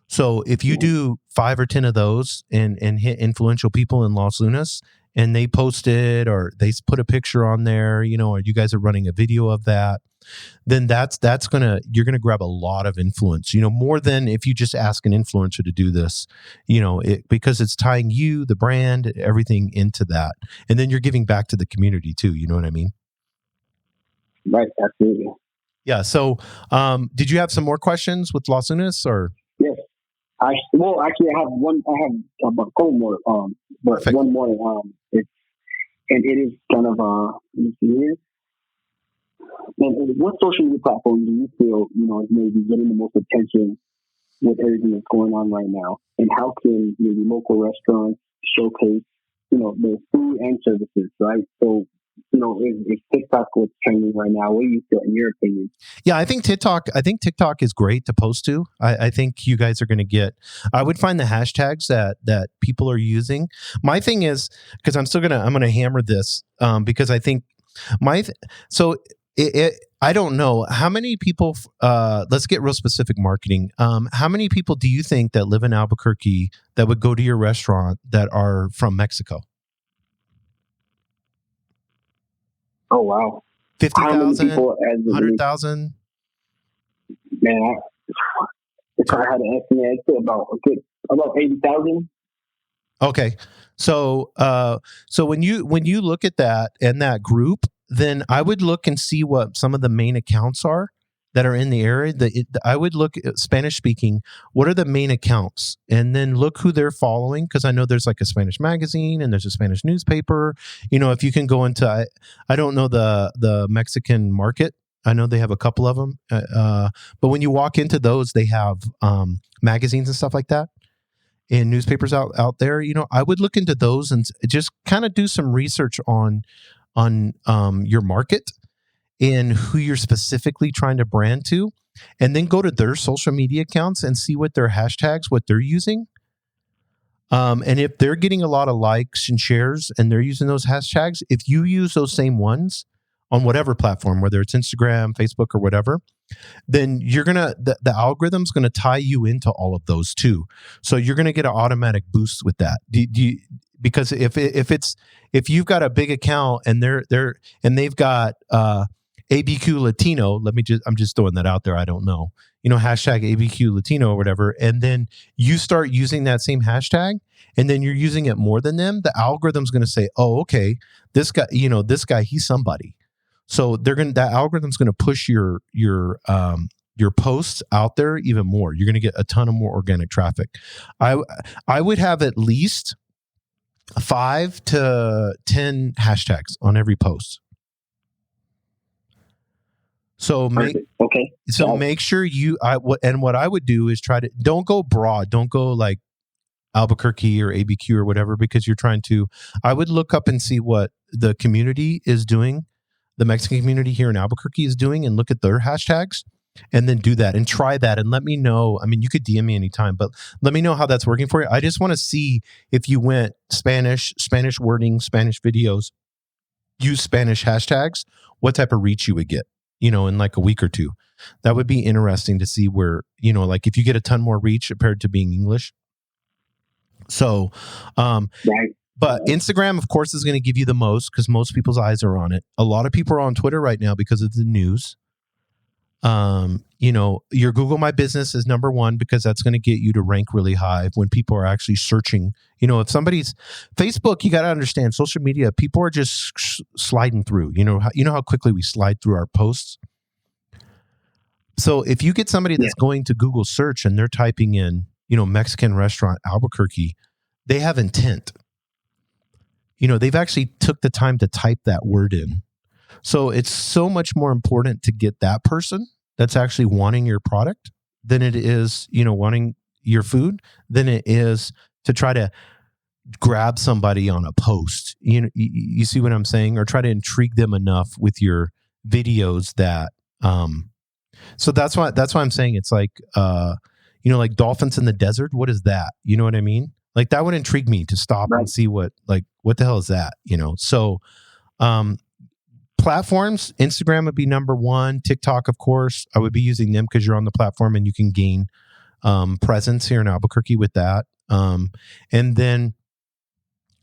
So if you do 5 or 10 of those and hit influential people in Los Lunas, and they post it or they put a picture on there, or you guys are running a video of that, then you're gonna grab a lot of influence, more than if you just ask an influencer to do this, because it's tying you, the brand, everything into that, and then you're giving back to the community too. You know what I mean? Right, absolutely. Yeah. So, did you have some more questions with Las Unas or? Yes. Actually, I have one. I have a couple more. But Perfect. One more. It is kind of here. And what social media platform do you feel is maybe getting the most attention with everything that's going on right now? And how can maybe local restaurants showcase their food and services? Right. So if TikTok was trending right now, what do you feel in your opinion? Yeah, I think TikTok is great to post to. I think you guys are going to get, I would find the hashtags that people are using. My thing is, because I'm going to hammer this because I think I don't know how many people, let's get real specific marketing. How many people do you think that live in Albuquerque that would go to your restaurant that are from Mexico? Oh, wow. 50,000, 100,000? Man, if I had an estimate, I'd say about 80,000. Okay. So when you look at that and that group, then I would look and see what some of the main accounts are that are in the area. I would look at Spanish speaking. What are the main accounts? And then look who they're following, because I know there's like a Spanish magazine and there's a Spanish newspaper. If you can go into, I don't know the Mexican market. I know they have a couple of them. But when you walk into those, they have magazines and stuff like that and newspapers out there. I would look into those and just kind of do some research on your market and who you're specifically trying to brand to, and then go to their social media accounts and see what their hashtags, what they're using. And if they're getting a lot of likes and shares and they're using those hashtags, if you use those same ones on whatever platform, whether it's Instagram, Facebook, or whatever, then you're the algorithm's gonna tie you into all of those too. So you're gonna get an automatic boost with that. Because if you've got a big account and they've got ABQ Latino, I'm just throwing that out there. I don't know, hashtag ABQ Latino or whatever. And then you start using that same hashtag and then you're using it more than them. The algorithm's going to say, oh, okay, this guy, he's somebody. So that algorithm's going to push your posts out there even more. You're going to get a ton of more organic traffic. I would have at least 5 to 10 hashtags on every post. So make sure what I would do is don't go broad. Don't go like Albuquerque or ABQ or whatever, because I would look up and see what the community is doing. The Mexican community here in Albuquerque is doing, and look at their hashtags and then do that and try that and let me know. I mean, you could DM me anytime, but let me know how that's working for you. I just want to see if you went Spanish wording, Spanish videos, use Spanish hashtags, what type of reach you would get, in like a week or two. That would be interesting to see where, like if you get a ton more reach compared to being English. So, right. But Instagram, of course, is going to give you the most because most people's eyes are on it. A lot of people are on Twitter right now because of the news. Your Google My Business is number one because that's going to get you to rank really high when people are actually searching. If somebody's Facebook, you got to understand social media, people are just sliding through, you know how quickly we slide through our posts. So if you get somebody that's going to Google search and they're typing in, Mexican restaurant, Albuquerque, they have intent. They've actually took the time to type that word in. So it's so much more important to get that person that's actually wanting your product than it is, wanting your food, than it is to try to grab somebody on a post. You see what I'm saying? Or try to intrigue them enough with your videos that, so that's why I'm saying it's like, like dolphins in the desert. What is that? You know what I mean? Like that would intrigue me to stop and see what the hell is that? So, platforms, Instagram would be number one. TikTok, of course, I would be using them because you're on the platform and you can gain presence here in Albuquerque with that. And then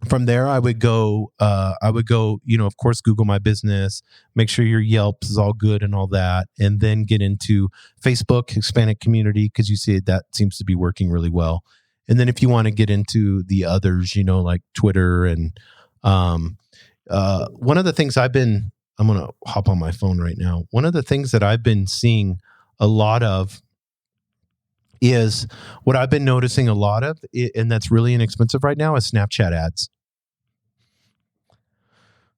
From there, I would go, of course, Google My Business, make sure your Yelp is all good and all that, and then get into Facebook, Hispanic community, because you see that seems to be working really well. And then if you want to get into the others, like Twitter and one of the things I'm going to hop on my phone right now. One of the things that I've been seeing a lot of is what I've been noticing a lot of, and that's really inexpensive right now, is Snapchat ads.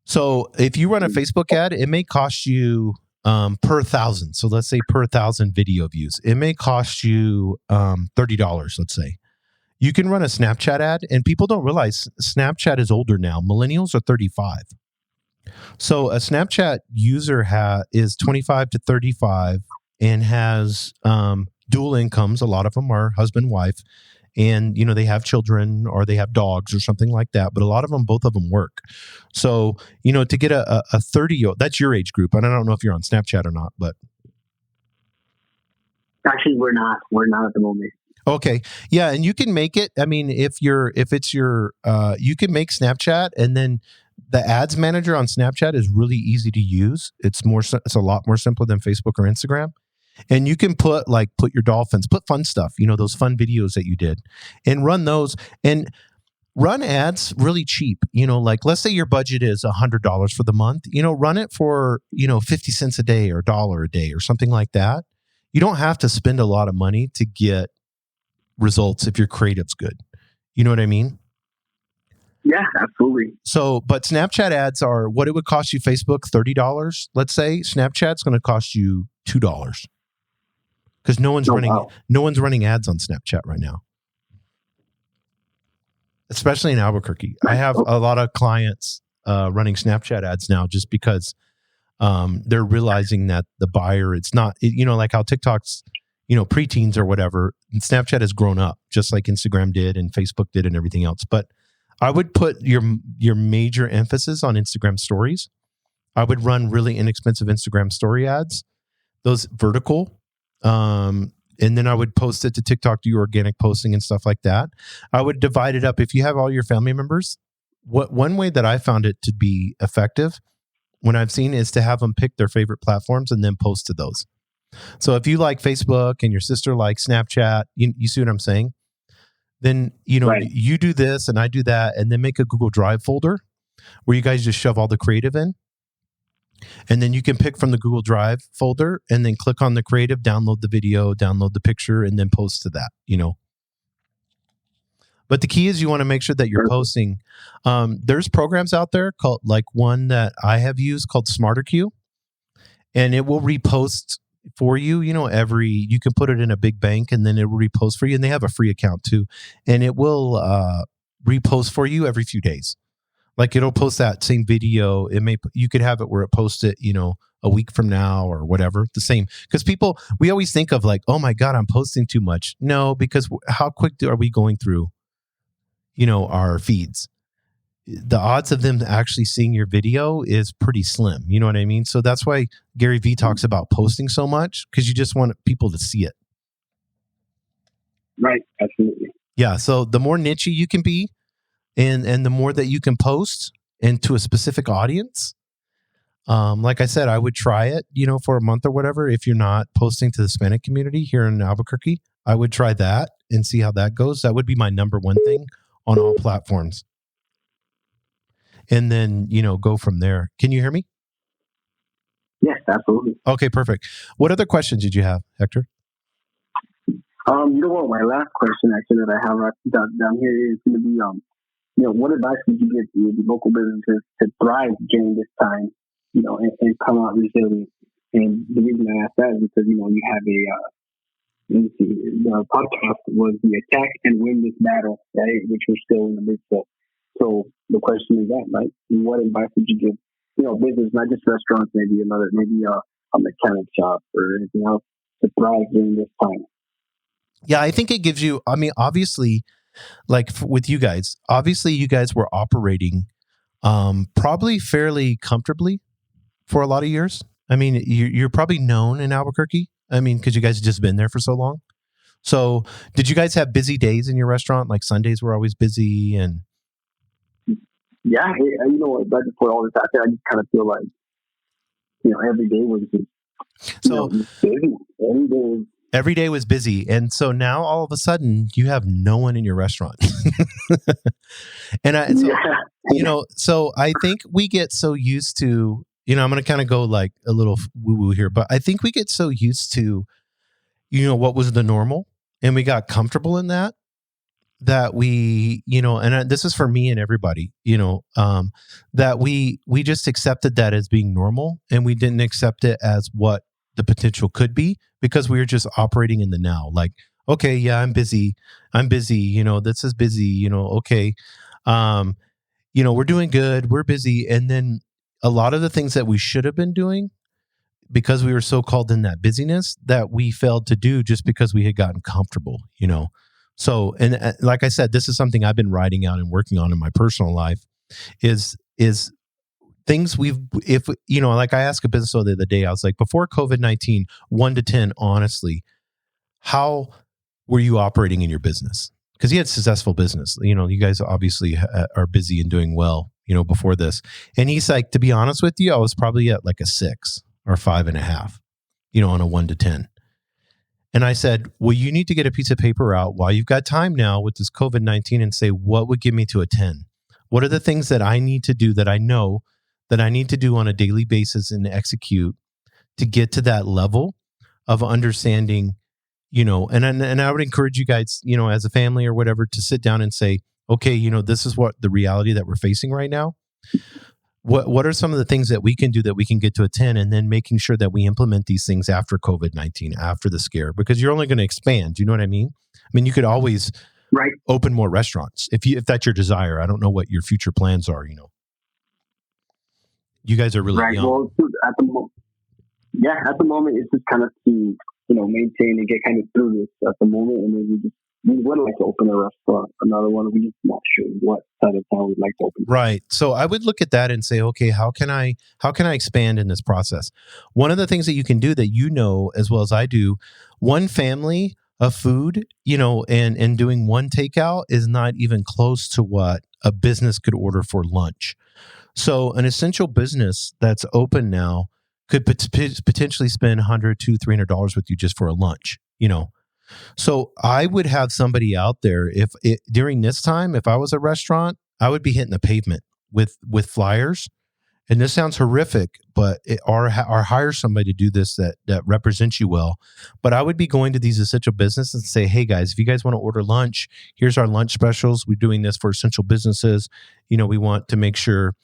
So if you run a Facebook ad, it may cost you per 1,000. So let's say per 1,000 video views, it may cost you $30, let's say. You can run a Snapchat ad, and people don't realize Snapchat is older now. Millennials are 35. So a Snapchat user is 25 to 35 and has dual incomes. A lot of them are husband, wife, and they have children or they have dogs or something like that. But a lot of them, both of them work. So to get a 30-year-old, that's your age group. And I don't know if you're on Snapchat or not, but actually we're not at the moment. Okay. Yeah. And you can make it. I mean, you can make Snapchat, and then the ads manager on Snapchat is really easy to use. It's a lot more simpler than Facebook or Instagram. And you can put your dolphins, put fun stuff, those fun videos that you did, and run those and run ads really cheap. Let's say your budget is $100 for the month, run it for, 50 cents a day or $1 a day or something like that. You don't have to spend a lot of money to get results if your creative's good. You know what I mean? Yeah, absolutely. So, but Snapchat ads are what it would cost you Facebook, $30. Let's say Snapchat's going to cost you $2 because no one's running ads on Snapchat right now, especially in Albuquerque. I have a lot of clients running Snapchat ads now just because they're realizing that the buyer, it's not, like how TikTok's, preteens or whatever, and Snapchat has grown up just like Instagram did and Facebook did and everything else. But I would put your major emphasis on Instagram stories. I would run really inexpensive Instagram story ads, those vertical. And then I would post it to TikTok, do organic posting and stuff like that. I would divide it up. If you have all your family members, one way that I found it to be effective when I've seen is to have them pick their favorite platforms and then post to those. So if you like Facebook and your sister likes Snapchat, you see what I'm saying? Then, right. You do this and I do that, and then make a Google Drive folder where you guys just shove all the creative in. And then you can pick from the Google Drive folder and then click on the creative, download the video, download the picture, and then post to that, But the key is you want to make sure that you're posting. There's programs out there called, one that I have used called SmarterQ, and it will repost for you. You can put it in a big bank and then it will repost for you. And they have a free account too. And it will repost for you every few days. It'll post that same video. You could have it where it posts it, a week from now or whatever, the same. Because we always think of oh my God, I'm posting too much. No, because how quick are we going through, our feeds? The odds of them actually seeing your video is pretty slim. You know what I mean? So that's why Gary Vee talks about posting so much, because you just want people to see it. Right. Absolutely. Yeah. So the more niche you can be and the more that you can post into a specific audience, like I said, I would try it, for a month or whatever. If you're not posting to the Hispanic community here in Albuquerque, I would try that and see how that goes. That would be my number one thing on all platforms. And then, go from there. Can you hear me? Yes, absolutely. Okay, perfect. What other questions did you have, Hector? My last question actually that I have down here is going to be, what advice would you give to the local businesses to thrive during this time, and come out resilient? And the reason I ask that is because, you have the podcast was the Attack and Win This Battle, right? Which we're still in the midst of. So the question is that, right? What advice would you give, business, not just restaurants, maybe a mechanic shop or anything else, to thrive during this time? Yeah, I think it gives you, obviously, with you guys, obviously you guys were operating probably fairly comfortably for a lot of years. You're probably known in Albuquerque. Because you guys have just been there for so long. So did you guys have busy days in your restaurant? Like Sundays were always busy and... Yeah, you know what? Right before all this happened, I just kind of feel like, you know, every day was just, So just busy. Every day was busy. And so now all of a sudden you have no one in your restaurant. So I think we get so used to, I'm going to kind of go like a little woo woo here, but I think we get so used to, what was the normal, and we got comfortable in that we, this is for me and everybody, that we just accepted that as being normal, and we didn't accept it as what the potential could be, because we were just operating in the now. Like, okay, yeah, I'm busy. This is busy, okay. We're doing good. We're busy. And then a lot of the things that we should have been doing, because we were so called in that busyness, that we failed to do just because we had gotten comfortable, So, and like I said, this is something I've been writing out and working on in my personal life is things like I asked a business owner the other day, I was like, before COVID-19, 1 to 10, honestly, how were you operating in your business? Because you had successful business. You guys obviously are busy and doing well, before this. And he's like, to be honest with you, I was probably at like a 6 or 5.5, on a 1 to 10. And I said, well, you need to get a piece of paper out while you've got time now with this COVID-19 and say, what would get me to a 10? What are the things that I need to do, that I know that I need to do on a daily basis and execute to get to that level of understanding, and I would encourage you guys, as a family or whatever, to sit down and say, okay, this is what the reality that we're facing right now. What are some of the things that we can do that we can get to a 10, and then making sure that we implement these things after COVID-19, after the scare, because you're only going to expand. You know what I mean? I mean, you could always open more restaurants if that's your desire. I don't know what your future plans are. You guys are really young. Well, at the moment, it's just kind of to, maintain and get kind of through this at the moment. And then we would like to open a restaurant, another one. We're just not sure what side of town we'd like to open. Right. So I would look at that and say, okay, how can I expand in this process? One of the things that you can do, that as well as I do, one family of food, and doing one takeout is not even close to what a business could order for lunch. So an essential business that's open now could potentially spend $100, $200, $300 with you just for a lunch, So I would have somebody out there, during this time, if I was a restaurant, I would be hitting the pavement with flyers. And this sounds horrific, but or hire somebody to do this that represents you well. But I would be going to these essential businesses and say, hey guys, if you guys want to order lunch, here's our lunch specials. We're doing this for essential businesses. We want to make sure,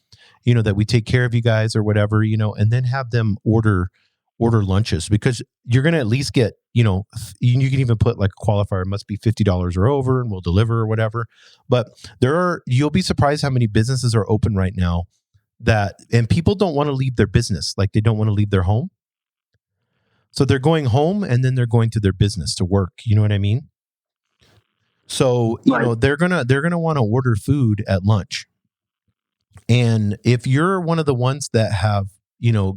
that we take care of you guys or whatever, and then have them order lunches, because you're going to at least get, you can even put like a qualifier, it must be $50 or over, and we'll deliver or whatever. But you'll be surprised how many businesses are open right now and people don't want to leave their business. Like, they don't want to leave their home. So they're going home and then they're going to their business to work. You know what I mean? So, they're going to want to order food at lunch. And if you're one of the ones that have,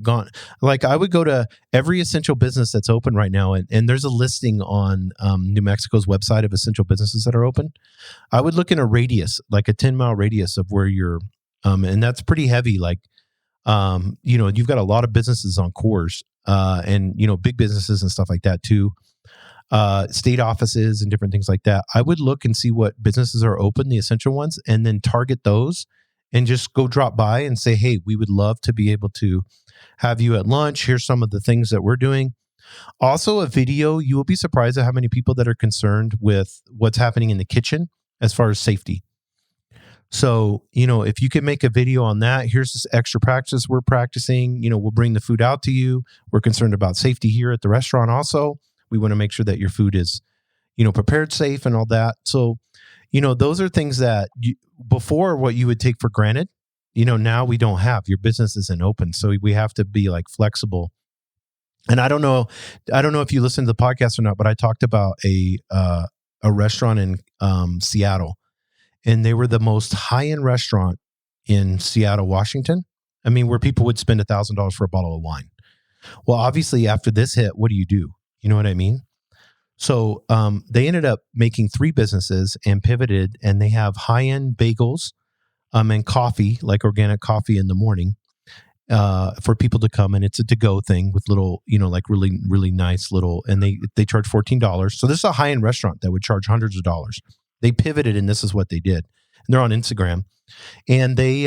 gone, like I would go to every essential business that's open right now. And there's a listing on New Mexico's website of essential businesses that are open. I would look in a radius, like a 10-mile radius of where you're, and that's pretty heavy. Like, you've got a lot of businesses on cores, and, big businesses and stuff like that too. State offices and different things like that. I would look and see what businesses are open, the essential ones, and then target those and just go drop by and say, hey, we would love to be able to have you at lunch. Here's some of the things that we're doing. Also, a video, you will be surprised at how many people that are concerned with what's happening in the kitchen as far as safety. So, if you can make a video on that, here's this extra practice we're practicing, we'll bring the food out to you. We're concerned about safety here at the restaurant also. We want to make sure that your food is, prepared safe and all that. So, those are things that before, what you would take for granted, now we don't have. Your business isn't open. So we have to be like flexible. And I don't know if you listen to the podcast or not, but I talked about a restaurant in Seattle, and they were the most high-end restaurant in Seattle, Washington. I mean, where people would spend $1,000 for a bottle of wine. Well, obviously after this hit, what do? You know what I mean? So they ended up making 3 businesses and pivoted, and they have high-end bagels, and coffee, like organic coffee in the morning, for people to come, and it's a to-go thing with little, like really, really nice little, and they charge $14. So this is a high-end restaurant that would charge hundreds of dollars. They pivoted, and this is what they did. And they're on Instagram, and they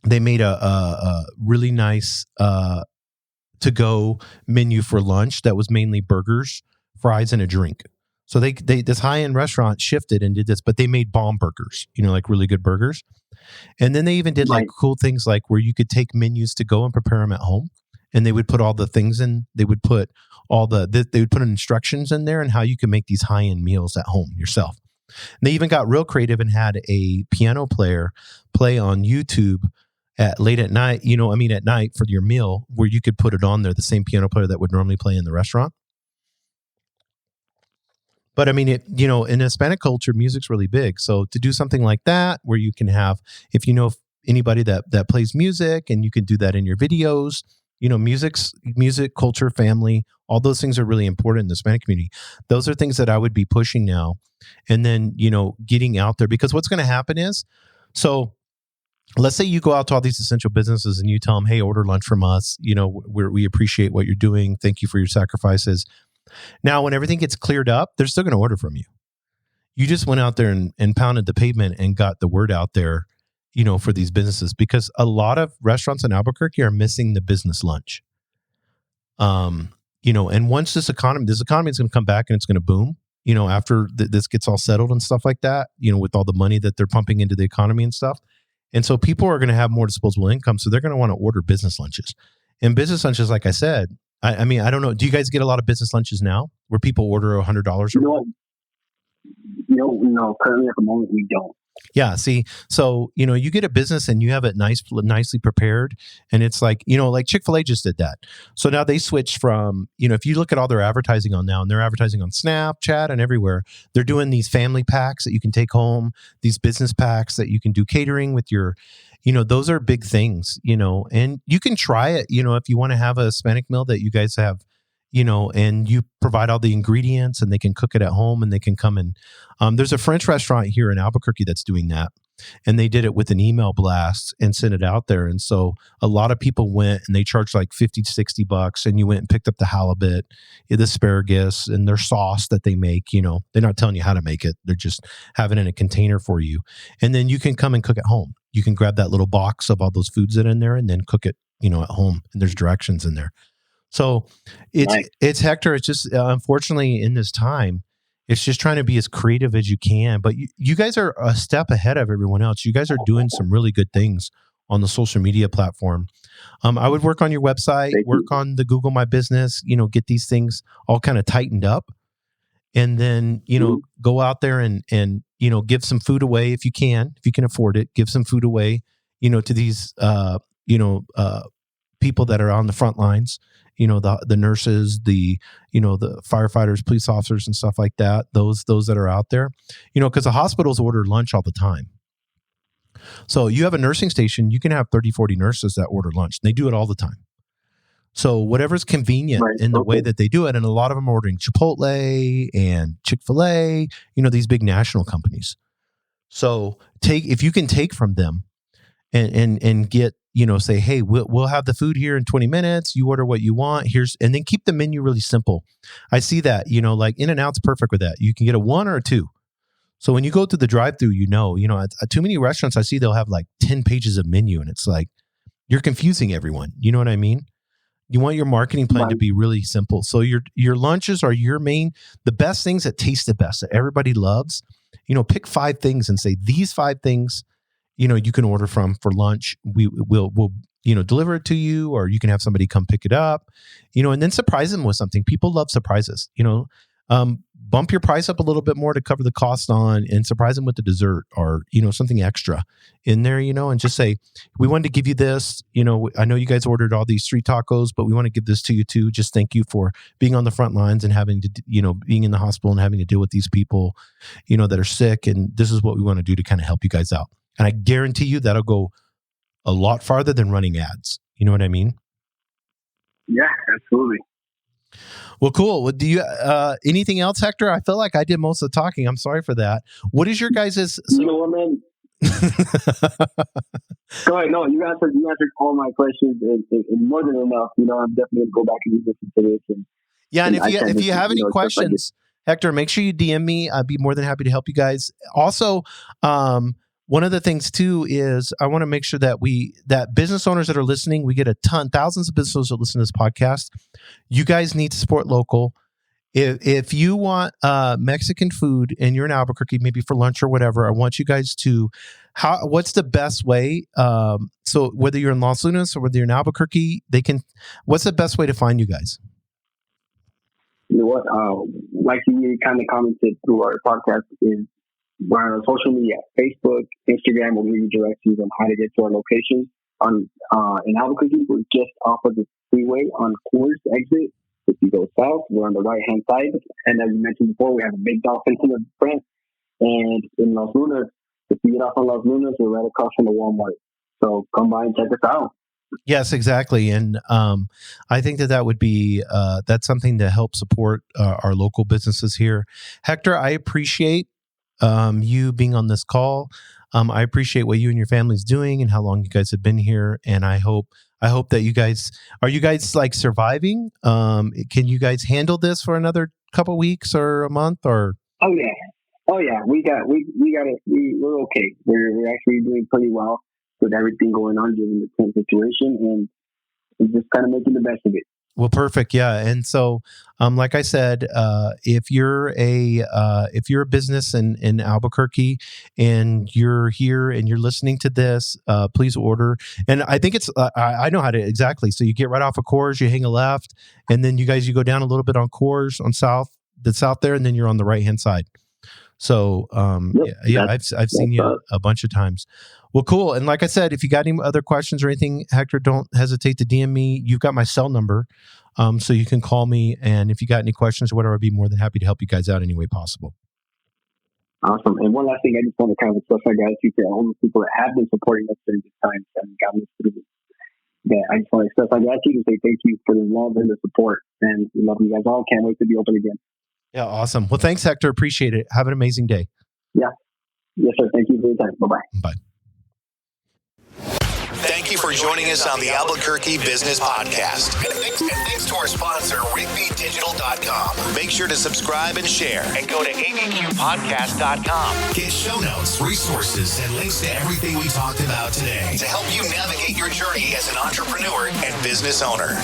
they made a really nice to-go menu for lunch that was mainly burgers, fries, and a drink. So they this high-end restaurant shifted and did this, but they made bomb burgers, like really good burgers. And then they even did like cool things like where you could take menus to go and prepare them at home, and they would put all the things in. They would put they would put instructions in there and how you can make these high-end meals at home yourself. And they even got real creative and had a piano player play on YouTube at night for your meal, where you could put it on there, the same piano player that would normally play in the restaurant. But I mean, in Hispanic culture, music's really big. So to do something like that, where you can have, if you know anybody that plays music, and you can do that in your videos, music, culture, family, all those things are really important in the Hispanic community. Those are things that I would be pushing now. And then, getting out there, because what's going to happen is, so let's say you go out to all these essential businesses and you tell them, hey, order lunch from us. We appreciate what you're doing. Thank you for your sacrifices. Now, when everything gets cleared up, they're still going to order from you. You just went out there and pounded the pavement and got the word out there, for these businesses, because a lot of restaurants in Albuquerque are missing the business lunch. And once this economy is going to come back and it's going to boom, after this gets all settled and stuff like that, with all the money that they're pumping into the economy and stuff. And so people are going to have more disposable income. So they're going to want to order business lunches. And business lunches, like I said, I mean, I don't know. Do you guys get a lot of business lunches now where people order $100? No, currently at the moment we don't. Yeah. See, so, you get a business and you have it nicely prepared. And it's like, like Chick-fil-A just did that. So now they switched from, if you look at all their advertising on now, and they're advertising on Snapchat and everywhere, they're doing these family packs that you can take home, these business packs that you can do catering with your, those are big things, and you can try it, if you want to have a Hispanic meal that you guys have, and you provide all the ingredients, and they can cook it at home, and they can come and there's a French restaurant here in Albuquerque that's doing that. And they did it with an email blast and sent it out there. And so a lot of people went, and they charged like $50 to $60, and you went and picked up the halibut, the asparagus, and their sauce that they make. They're not telling you how to make it. They're just having it in a container for you. And then you can come and cook at home. You can grab that little box of all those foods that are in there and then cook it, at home. And there's directions in there. So it's Hector. It's just, unfortunately, in this time, it's just trying to be as creative as you can. But you guys are a step ahead of everyone else. You guys are doing some really good things on the social media platform. I would work on your website, work on the Google My Business, get these things all kind of tightened up. And then, go out there and give some food away if you can afford it. Give some food away, to these, people that are on the front lines. The nurses, the firefighters, police officers, and stuff like that. Those that are out there, because the hospitals order lunch all the time. So you have a nursing station, you can have 30, 40 nurses that order lunch. They do it all the time. So whatever's convenient in the way that they do it. And a lot of them are ordering Chipotle and Chick-fil-A, these big national companies. So if you can take from them and get, say, hey, we'll have the food here in 20 minutes. You order what you want. And then keep the menu really simple. I see that, like In-N-Out's perfect with that. You can get a 1 or a 2. So when you go to the drive-through, at too many restaurants, I see they'll have like 10 pages of menu, and it's like, you're confusing everyone. You know what I mean? You want your marketing plan to be really simple. So your lunches are the best things that taste the best, that everybody loves. Pick 5 things and say, these 5 things, you can order from for lunch. We'll deliver it to you, or you can have somebody come pick it up, and then surprise them with something. People love surprises, bump your price up a little bit more to cover the cost on, and surprise them with the dessert or, something extra in there, and just say, we wanted to give you this, I know you guys ordered all these street tacos, but we want to give this to you too. Just thank you for being on the front lines and having to, being in the hospital and having to deal with these people, that are sick. And this is what we want to do to kind of help you guys out. And I guarantee you that'll go a lot farther than running ads. You know what I mean? Yeah, absolutely. Well, cool. Well, do you anything else, Hector? I feel like I did most of the talking. I'm sorry for that. What is your guys'? You know what, man? Go ahead. No, you answered all my questions and more than enough. I'm definitely gonna go back and listen to this. And if you have any questions, Hector, make sure you DM me. I'd be more than happy to help you guys. Also, one of the things too is I want to make sure that business owners that are listening, we get thousands of business owners that listen to this podcast. You guys need to support local. If you want Mexican food and you're in Albuquerque, maybe for lunch or whatever, I want you guys to, what's the best way? So whether you're in Los Lunas or whether you're in Albuquerque, what's the best way to find you guys? You know what? Like you kind of commented through our podcast, is we're on social media, Facebook, Instagram, will give you directions on how to get to our location. In Albuquerque, we're just off of the freeway on Coors exit. If you go south, we're on the right-hand side. And as you mentioned before, we have a big dolphin in the front. And in Los Lunas, if you get off on Los Lunas, we're right across from the Walmart. So come by and check us out. Yes, exactly. And I think that would be, that's something to help support our local businesses here. Hector, I appreciate you being on this call. I appreciate what you and your family's doing and how long you guys have been here. And I hope that you guys like surviving? Can you guys handle this for another couple weeks or a month or? Oh yeah. We got it. We're okay. We're actually doing pretty well with everything going on given the current situation, and we're just kind of making the best of it. Well, perfect. Yeah. And so, like I said, if you're a business in Albuquerque and you're here and you're listening to this, please order. And I think I know how to exactly. So you get right off of Coors, you hang a left, and then you go down a little bit on Coors on that's out there, and then you're on the right-hand side. So, I've seen you a bunch of times. Well, cool. And like I said, if you got any other questions or anything, Hector, don't hesitate to DM me. You've got my cell number, so you can call me. And if you got any questions or whatever, I'd be more than happy to help you guys out any way possible. Awesome. And one last thing, I just want to kind of express my gratitude to all the people that have been supporting us during this time and gotten us through this. Yeah, I just want to express my gratitude and say thank you for the love and the support. And we love you guys all. Can't wait to be open again. Yeah, awesome. Well, thanks, Hector. Appreciate it. Have an amazing day. Yeah. Yes, sir. Thank you for your time. Bye-bye. Bye. Thank you for joining us on the Albuquerque Business Podcast. And thanks to our sponsor, RigbyDigital.com. Make sure to subscribe and share. And go to abqpodcast.com. Get show notes, resources, and links to everything we talked about today to help you navigate your journey as an entrepreneur and business owner.